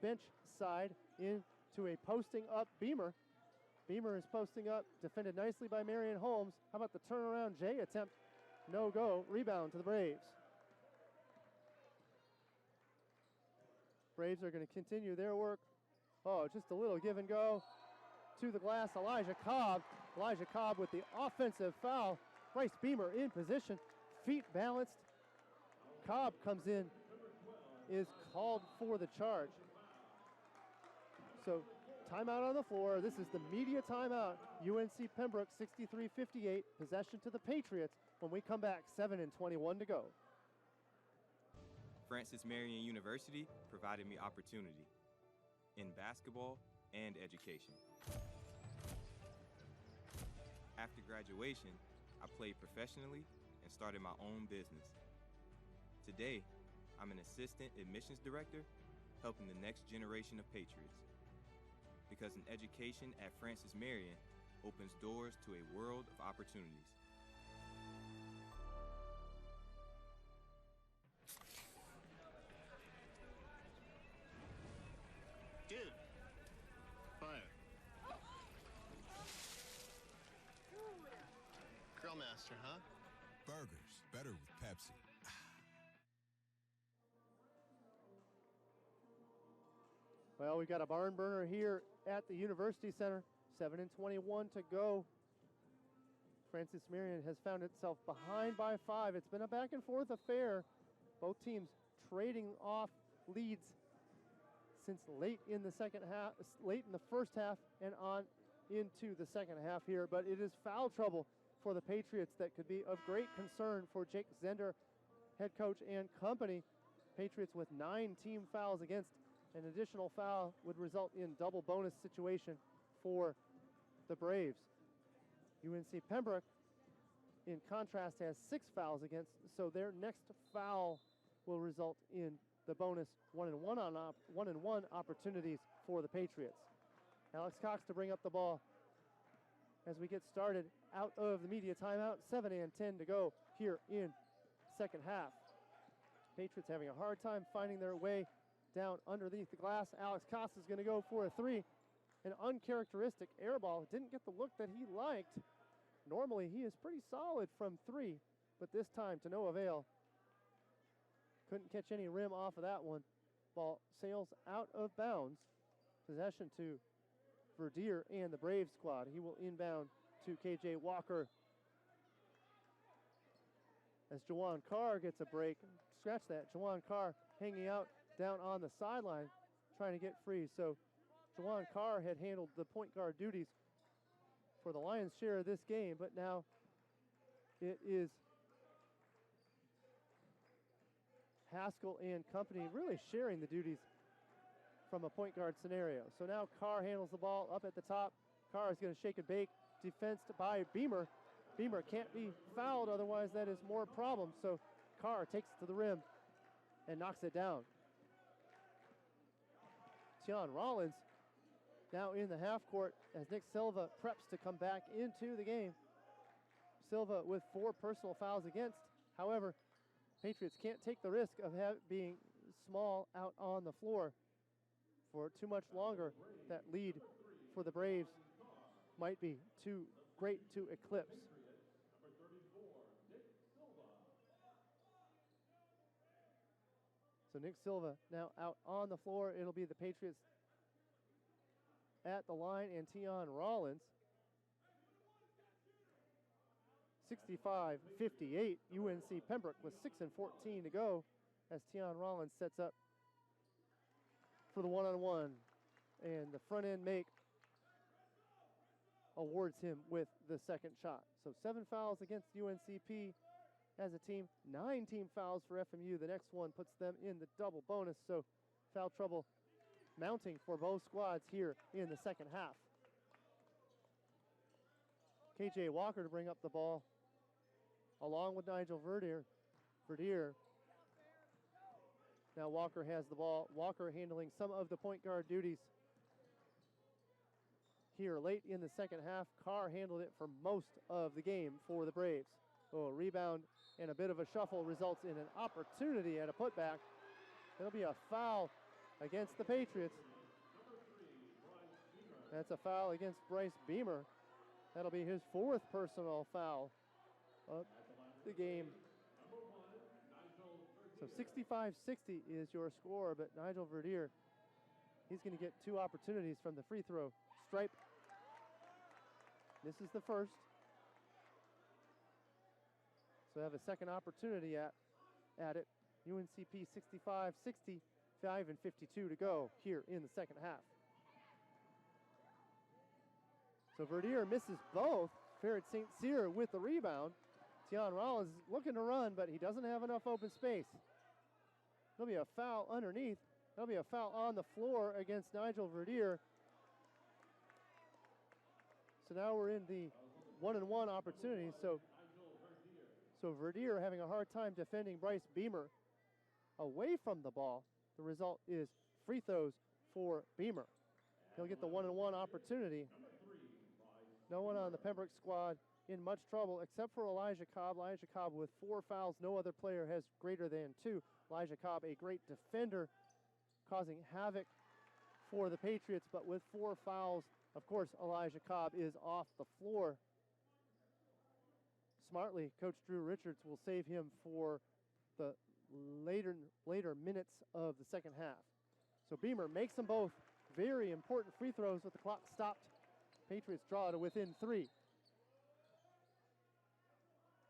C: bench side into a posting up Beamer. Beamer is posting up, defended nicely by Marion Holmes. How about the turnaround J attempt? No go. Rebound to the Braves. Braves are going to continue their work. Oh, just a little give and go. To the glass, Elijah Cobb. Elijah Cobb with the offensive foul. Bryce Beamer in position, feet balanced. Cobb comes in, is called for the charge. So timeout on the floor. This is the media timeout. UNC Pembroke 63-58, possession to the Patriots. When we come back, 7:21 to go.
E: Francis Marion University provided me opportunity in basketball and education. After graduation, I played professionally and started my own business. Today, I'm an assistant admissions director, helping the next generation of Patriots. Because an education at Francis Marion opens doors to a world of opportunities.
F: Dude. Fire. Grill master, huh?
D: Burgers, better with Pepsi.
C: Well, we got a barn burner here at the University Center. 7:21 to go. Francis Marion has found itself behind by 5. It's been a back and forth affair. Both teams trading off leads since late in the first half and on into the second half here. But it is foul trouble for the Patriots that could be of great concern for Jake Zender, head coach and company. Patriots with 9 team fouls against. An additional foul would result in double bonus situation for the Braves. UNC Pembroke, in contrast, has 6 fouls against, so their next foul will result in the bonus 1-and-1 opportunities for the Patriots. Alex Cox to bring up the ball as we get started out of the media timeout. 7:10 to go here in second half. Patriots having a hard time finding their way down underneath the glass. Alex Cox is going to go for a 3. An uncharacteristic air ball. Didn't get the look that he liked. Normally he is pretty solid from 3, but this time to no avail. Couldn't catch any rim off of that one. Ball sails out of bounds. Possession to Verdier and the Brave squad. He will inbound to KJ Walker. As Jawan Carr gets a break. Scratch that. Jawan Carr hanging out down on the sideline, trying to get free. So Jawan Carr had handled the point guard duties for the Lions' share of this game, but now it is Haskell and company really sharing the duties from a point guard scenario. So now Carr handles the ball up at the top. Carr is going to shake and bake. Defense by Beamer. Beamer can't be fouled, otherwise that is more problems. So Carr takes it to the rim and knocks it down. Tian Rollins now in the half court as Nick Silva preps to come back into the game. Silva with 4 personal fouls against. However, Patriots can't take the risk of being small out on the floor for too much longer. That lead for the Braves might be too great to eclipse. So Nick Silva now out on the floor. It'll be the Patriots at the line and Tian Rollins. 65-58, UNC Pembroke with 6:14 to go as Tian Rollins sets up for the 1-on-1. And the front end make awards him with the second shot. So 7 fouls against UNCP as a team, 9 team fouls for FMU. The next one puts them in the double bonus. So foul trouble mounting for both squads here in the second half. KJ Walker to bring up the ball along with Nigel Verdier. Now Walker has the ball. Walker handling some of the point guard duties here late in the second half. Carr handled it for most of the game for the Braves. Oh, a rebound and a bit of a shuffle results in an opportunity at a putback. It'll be a foul against the Patriots. That's a foul against Bryce Beamer. That'll be his 4th personal foul of the game. So 65-60 is your score, but Nigel Verdier, he's going to get 2 opportunities from the free throw stripe. This is the first. So have a second opportunity at it. UNCP 65-60, 5:52 to go here in the second half. So Verdier misses both. Ferret St. Cyr with the rebound. Tian Rollins is looking to run, but he doesn't have enough open space. There'll be a foul underneath. There'll be a foul on the floor against Nigel Verdier. So now we're in the 1-and-1 opportunity. So Verdier having a hard time defending Bryce Beamer away from the ball. The result is free throws for Beamer. He'll get the 1-and-1 opportunity. No one on the Pembroke squad in much trouble except for Elijah Cobb. Elijah Cobb with 4 fouls. No other player has greater than 2. Elijah Cobb, a great defender, causing havoc for the Patriots, but with 4 fouls, of course, Elijah Cobb is off the floor. Smartly, Coach Drew Richards will save him for the later minutes of the second half. So Beamer makes them both very important free throws with the clock stopped. Patriots draw to within 3.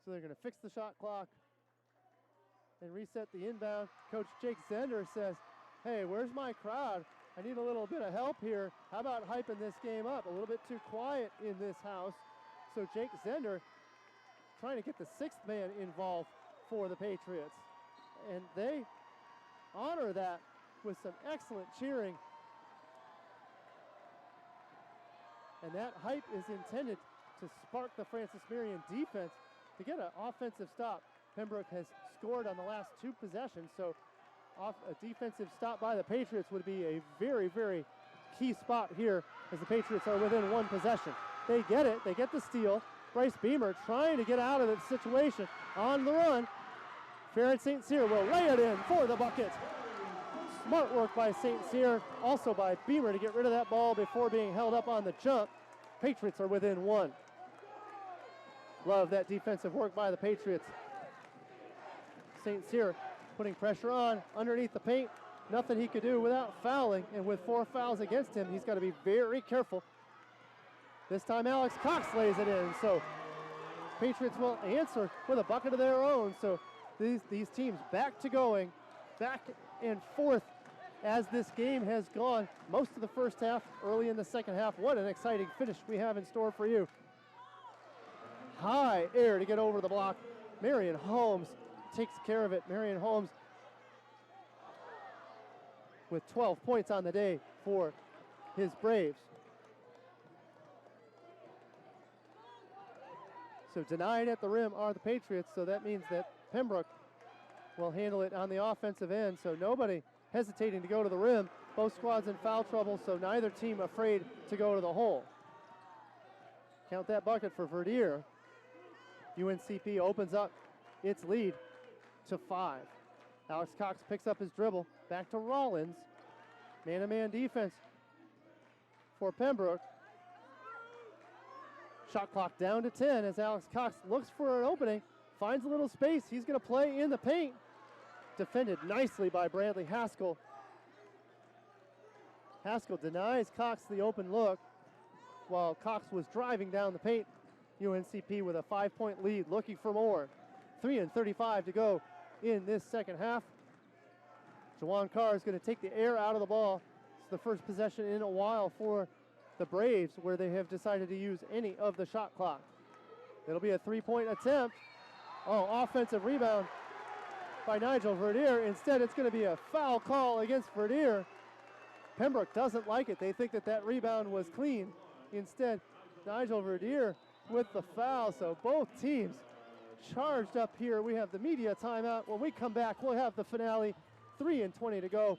C: So they're going to fix the shot clock and reset the inbound. Coach Jake Zender says, hey, where's my crowd? I need a little bit of help here. How about hyping this game up? A little bit too quiet in this house. So Jake Zender trying to get the 6th man involved for the Patriots. And they honor that with some excellent cheering. And that hype is intended to spark the Francis Marion defense to get an offensive stop. Pembroke has scored on the last 2 possessions, so a defensive stop by the Patriots would be a very, very key spot here as the Patriots are within 1 possession. They get it. They get the steal. Bryce Beamer trying to get out of the situation on the run. Ferret St. Cyr will lay it in for the bucket. Smart work by St. Cyr, also by Beamer to get rid of that ball before being held up on the jump. Patriots are within 1. Love that defensive work by the Patriots. St. Cyr putting pressure on underneath the paint. Nothing he could do without fouling, and with 4 fouls against him, he's got to be very careful. This time Alex Cox lays it in, so Patriots will answer with a bucket of their own. So these teams back to going, back and forth as this game has gone most of the first half, early in the second half. What an exciting finish we have in store for you. High air to get over the block. Marion Holmes takes care of it. Marion Holmes with 12 points on the day for his Braves. So denied at the rim are the Patriots, so that means that Pembroke will handle it on the offensive end, so nobody hesitating to go to the rim. Both squads in foul trouble, so neither team afraid to go to the hole. Count that bucket for Verdier. UNCP opens up its lead to 5. Alex Cox picks up his dribble, back to Rollins. Man-to-man defense for Pembroke. Shot clock down to 10 as Alex Cox looks for an opening, finds a little space. He's going to play in the paint. Defended nicely by Bradley Haskell. Haskell denies Cox the open look while Cox was driving down the paint. UNCP with a 5-point lead, looking for more. 3:35 to go in this second half. Jawan Carr is going to take the air out of the ball. It's the first possession in a while for the Braves where they have decided to use any of the shot clock. It'll be a 3-point attempt. Oh, offensive rebound by Nigel Verdier. Instead, it's going to be a foul call against Verdier. Pembroke doesn't like it. They think that rebound was clean. Instead, Nigel Verdier with the foul. So both teams charged up here. We have the media timeout. When we come back, we'll have the finale. 3:20 to go.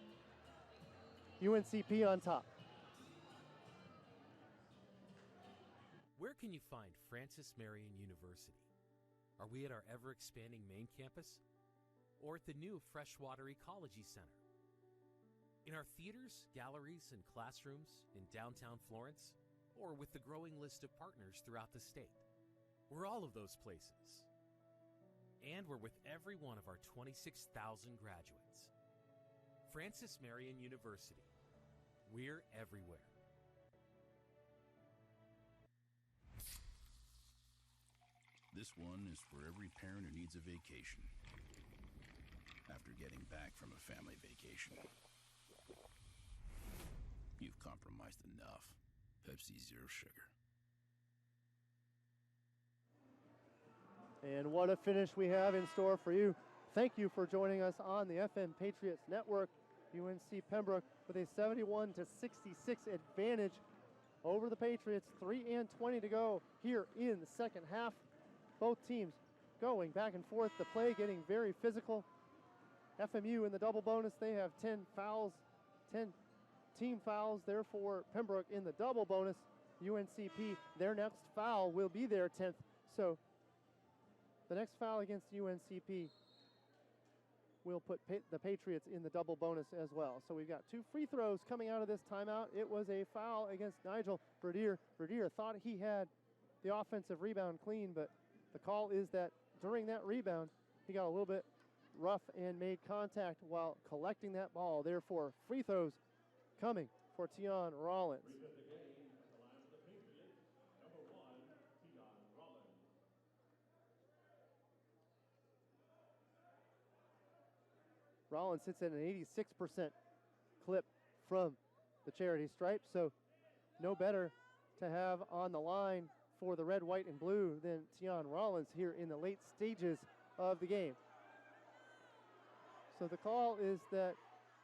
C: UNCP on top.
G: Where can you find Francis Marion University? Are we at our ever-expanding main campus? Or at the new Freshwater Ecology Center? In our theaters, galleries, and classrooms in downtown Florence, or with the growing list of partners throughout the state. We're all of those places. And we're with every one of our 26,000 graduates. Francis Marion University. We're everywhere.
H: This one is for every parent who needs a vacation after getting back from a family vacation. You've compromised enough. Pepsi Zero Sugar.
C: And what a finish we have in store for you. Thank you for joining us on the FM Patriots Network. UNC Pembroke with a 71-66 advantage over the Patriots. 3:20 to go here in the second half. Both teams going back and forth. The play getting very physical. FMU in the double bonus, they have 10 fouls, 10 team fouls. Therefore, Pembroke in the double bonus. UNCP, their next foul will be their 10th. So the next foul against UNCP will put the Patriots in the double bonus as well. So we've got 2 free throws coming out of this timeout. It was a foul against Nigel Verdier. Verdier thought he had the offensive rebound clean, but the call is that during that rebound, he got a little bit rough and made contact while collecting that ball. Therefore, free throws coming for Tion Rollins. Rollins sits at an 86% clip from the charity stripe, so no better to have on the line for the red, white, and blue than Tion Rollins here in the late stages of the game. So the call is that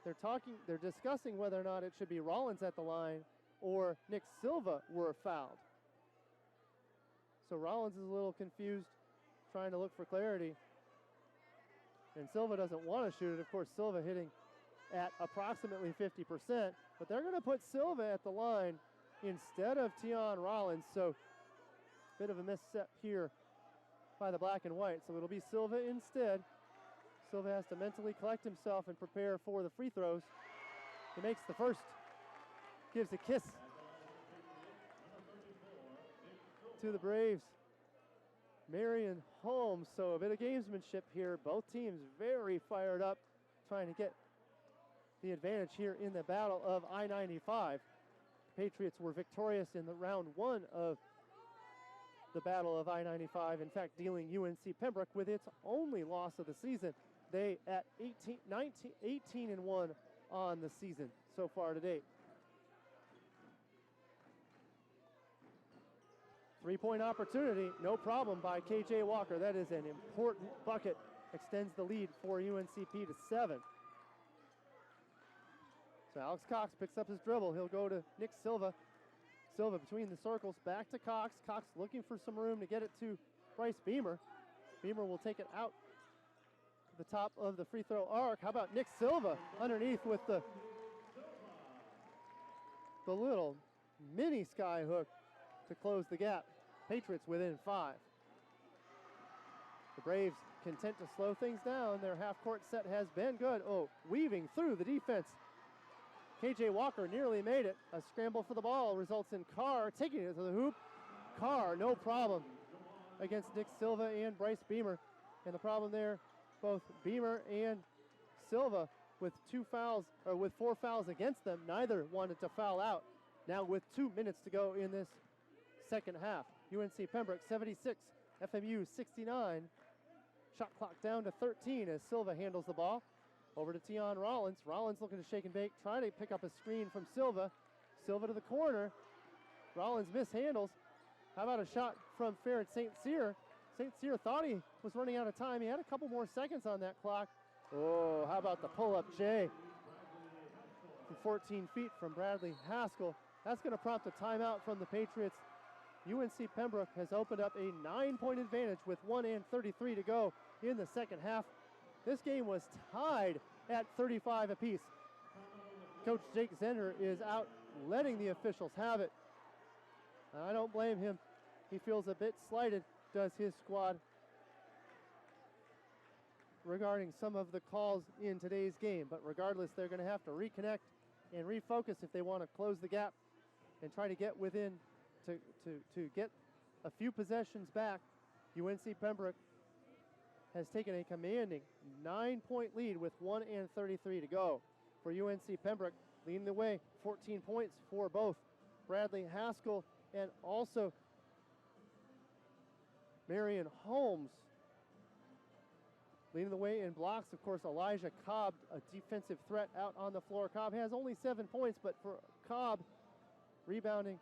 C: they're discussing whether or not it should be Rollins at the line or Nick Silva were fouled. So Rollins is a little confused, trying to look for clarity. And Silva doesn't want to shoot it. Of course, Silva hitting at approximately 50%, but they're going to put Silva at the line instead of Tion Rollins. So bit of a misstep here by the black and white. So it'll be Silva instead. Silva has to mentally collect himself and prepare for the free throws. He makes the first, gives a kiss to the Braves. Marion Holmes, so a bit of gamesmanship here. Both teams very fired up, trying to get the advantage here in the battle of I-95. Patriots were victorious in the round 1 of the battle of I-95. In fact, dealing UNC Pembroke with its only loss of the season. They at 18-1 on the season so far to date. 3-point opportunity, no problem by KJ Walker. That is an important bucket. Extends the lead for UNCP to 7. So Alex Cox picks up his dribble. He'll go to Nick Silva. Silva between the circles, back to Cox. Cox looking for some room to get it to Bryce Beamer. Beamer will take it out to the top of the free throw arc. How about Nick Silva underneath with the little mini sky hook to close the gap. Patriots within 5. The Braves content to slow things down. Their half-court set has been good. Oh, weaving through the defense. KJ Walker nearly made it. A scramble for the ball results in Carr taking it to the hoop. Carr, no problem against Nick Silva and Bryce Beamer. And the problem there, both Beamer and Silva with 4 fouls against them. Neither wanted to foul out. Now with 2 minutes to go in this second half. UNC Pembroke 76, FMU 69. Shot clock down to 13 as Silva handles the ball. Over to Tion Rollins. Rollins looking to shake and bake, trying to pick up a screen from Silva. Silva to the corner. Rollins mishandles. How about a shot from Farrad St. Cyr? St. Cyr thought he was running out of time. He had a couple more seconds on that clock. Oh, how about the pull-up J? From 14 feet from Bradley Haskell. That's going to prompt a timeout from the Patriots. UNC Pembroke has opened up a 9-point advantage with 1:33 to go in the second half. This game was tied at 35 apiece. Coach Jake Zender is out letting the officials have it. I don't blame him. He feels a bit slighted, does his squad. regarding some of the calls in today's game. But regardless, they're going to have to reconnect and refocus if they want to close the gap and try to get within to get a few possessions back. UNC Pembroke has taken a commanding 9-point lead with 1:33 to go. For UNC Pembroke, leading the way, 14 points for both Bradley Haskell and also Marion Holmes. Leading the way in blocks, of course, Elijah Cobb, a defensive threat out on the floor. Cobb has only 7 points, but for Cobb, rebounding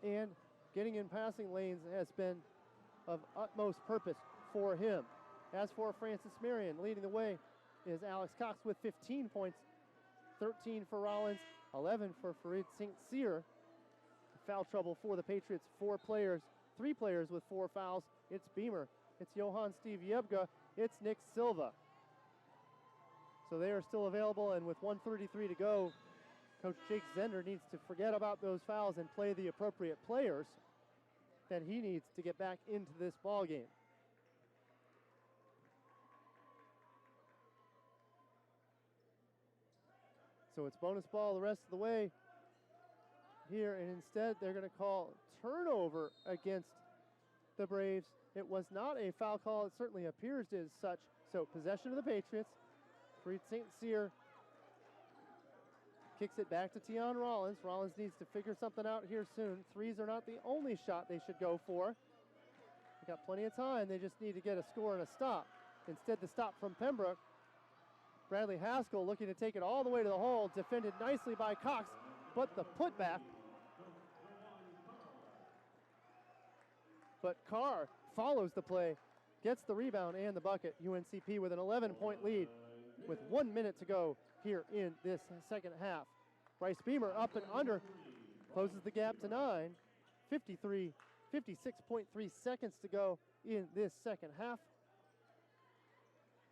C: and getting in passing lanes has been of utmost purpose for him. As for Francis Marion, leading the way is Alex Cox with 15 points, 13 for Rollins, 11 for Farid St. Cyr. Foul trouble for the Patriots, 3 players with 4 fouls. It's Beamer, it's Johan Steve Yebga, it's Nick Silva. So they are still available, and with 1:33 to go, Coach Jake Zender needs to forget about those fouls and play the appropriate players that he needs to get back into this ball game. So it's bonus ball the rest of the way here, and instead they're going to call turnover against the Braves. It was not a foul call. It certainly appears as such. So possession of the Patriots. Farid St. Cyr kicks it back to Tion Rollins. Rollins needs to figure something out here soon. Threes are not the only shot they should go for. They got plenty of time. They just need to get a score and a stop. Instead, the stop from Pembroke. Bradley Haskell looking to take it all the way to the hole. Defended nicely by Cox, but the putback. But Carr follows the play, gets the rebound and the bucket. UNCP with an 11-point lead with 1 minute to go here in this second half. Bryce Beamer up and under, closes the gap to 9. 56.3 seconds to go in this second half.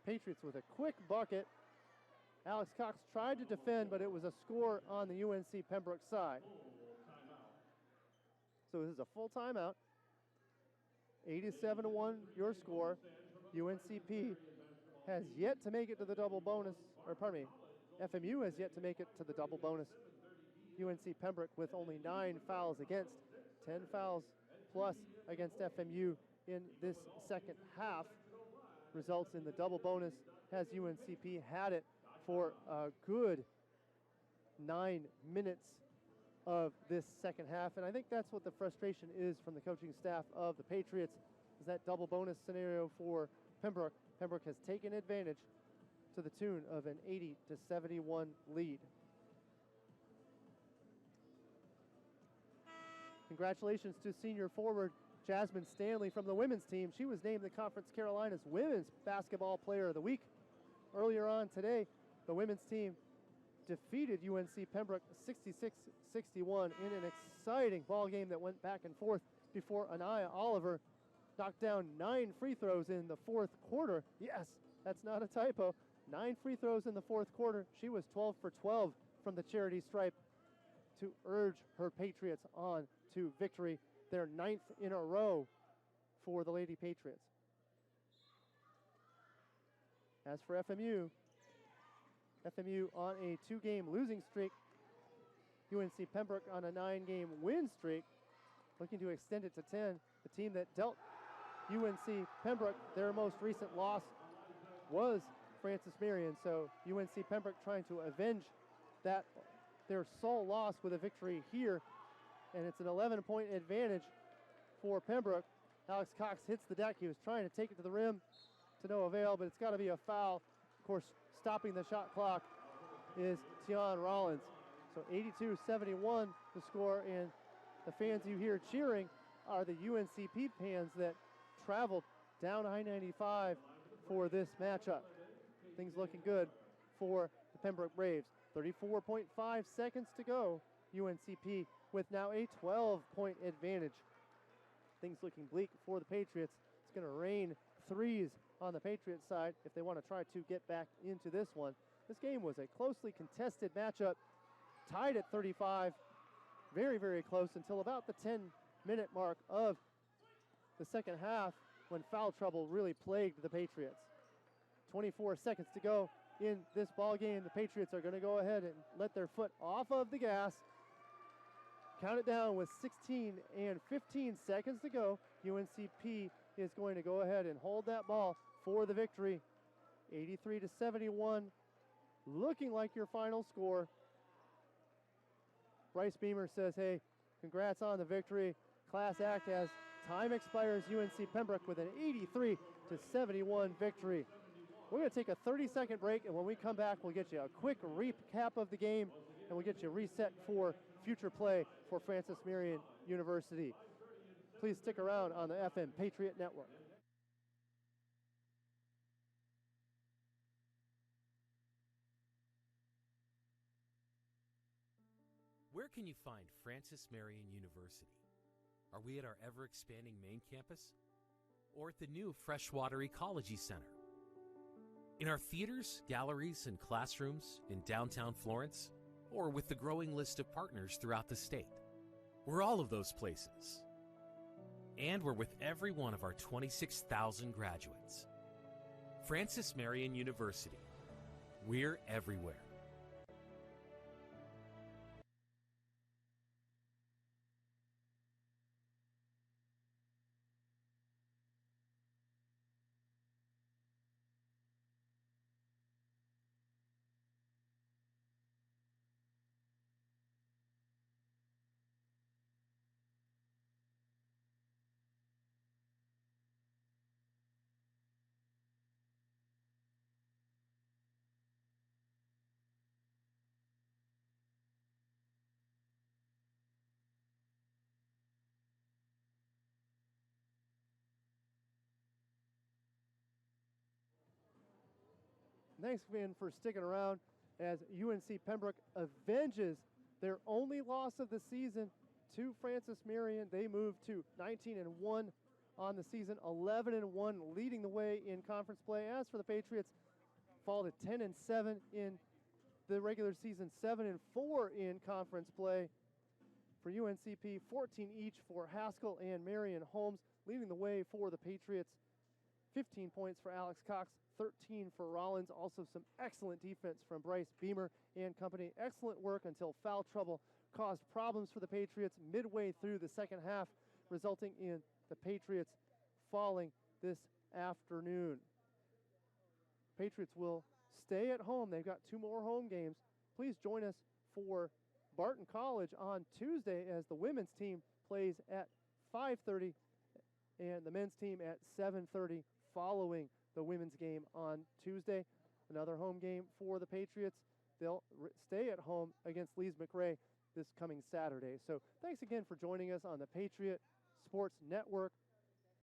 C: Patriots with a quick bucket. Alex Cox tried to defend, but it was a score on the UNC Pembroke side. So this is a full timeout. 87-1 your score. UNCP has yet to make it to the double bonus, or pardon me, FMU has yet to make it to the double bonus. UNC Pembroke with only 9 fouls against, 10 fouls plus against FMU in this second half. Results in the double bonus. Has UNCP had it for a good 9 minutes of this second half, and I think that's what the frustration is from the coaching staff of the Patriots, is that double bonus scenario for Pembroke. Pembroke has taken advantage to the tune of an 80-71 lead. Congratulations to senior forward Jasmine Stanley from the women's team. She was named the Conference Carolinas Women's Basketball Player of the Week. Earlier on today, the women's team defeated UNC Pembroke 66-61 in an exciting ball game that went back and forth before Anaya Oliver knocked down 9 free throws in the fourth quarter. Yes, that's not a typo. 9 free throws in the fourth quarter. She was 12 for 12 from the charity stripe to urge her Patriots on to victory, their 9th in a row for the Lady Patriots. As for FMU on a 2-game losing streak. UNC Pembroke on a 9-game win streak, looking to extend it to 10. The team that dealt UNC Pembroke their most recent loss was Francis Marion. So UNC Pembroke trying to avenge that, their sole loss, with a victory here. And it's an 11-point advantage for Pembroke. Alex Cox hits the deck. He was trying to take it to the rim to no avail, but it's got to be a foul. Of course, stopping the shot clock is Tion Rollins. So 82-71 the score, and the fans you hear cheering are the UNCP fans that traveled down I-95 for this matchup. Things looking good for the Pembroke Braves. 34.5 seconds to go. UNCP with now a 12-point advantage. Things looking bleak for the Patriots. It's going to rain threes on the Patriots side if they want to try to get back into this one. This game was a closely contested matchup, tied at 35, very, very close until about the 10-minute mark of the second half, when foul trouble really plagued the Patriots. 24 seconds to go in this ball game. The Patriots are going to go ahead and let their foot off of the gas. Count it down with 16 and 15 seconds to go. UNCP is going to go ahead and hold that ball for the victory. 83-71, looking like your final score. Bryce Beamer says, hey, congrats on the victory. Class act as time expires. UNC Pembroke with an 83-71 victory. We're going to take a 30-second break, and when we come back, we'll get you a quick recap of the game, and we'll get you reset for future play for Francis Marion University. Please stick around on the FM Patriot Network.
G: Where can you find Francis Marion University? Are we at our ever-expanding main campus? Or at the new Freshwater Ecology Center? In our theaters, galleries, and classrooms in downtown Florence? Or with the growing list of partners throughout the state? We're all of those places. And we're with every one of our 26,000 graduates. Francis Marion University. We're everywhere.
C: Thanks again for sticking around as UNC Pembroke avenges their only loss of the season to Francis Marion. They move to 19-1 on the season, 11-1, leading the way in conference play. As for the Patriots, fall to 10-7 in the regular season, 7-4 in conference play. For UNCP, 14 each for Haskell and Marion Holmes, leading the way for the Patriots. 15 points for Alex Cox, 13 for Rollins. Also some excellent defense from Bryce Beamer and company. Excellent work until foul trouble caused problems for the Patriots midway through the second half, resulting in the Patriots falling this afternoon. Patriots will stay at home. They've got 2 more home games. Please join us for Barton College on Tuesday as the women's team plays at 5:30 and the men's team at 7:30 following the women's game on Tuesday. Another home game for the Patriots. They'll stay at home against Lees McRae this coming Saturday. So thanks again for joining us on the Patriot Sports Network.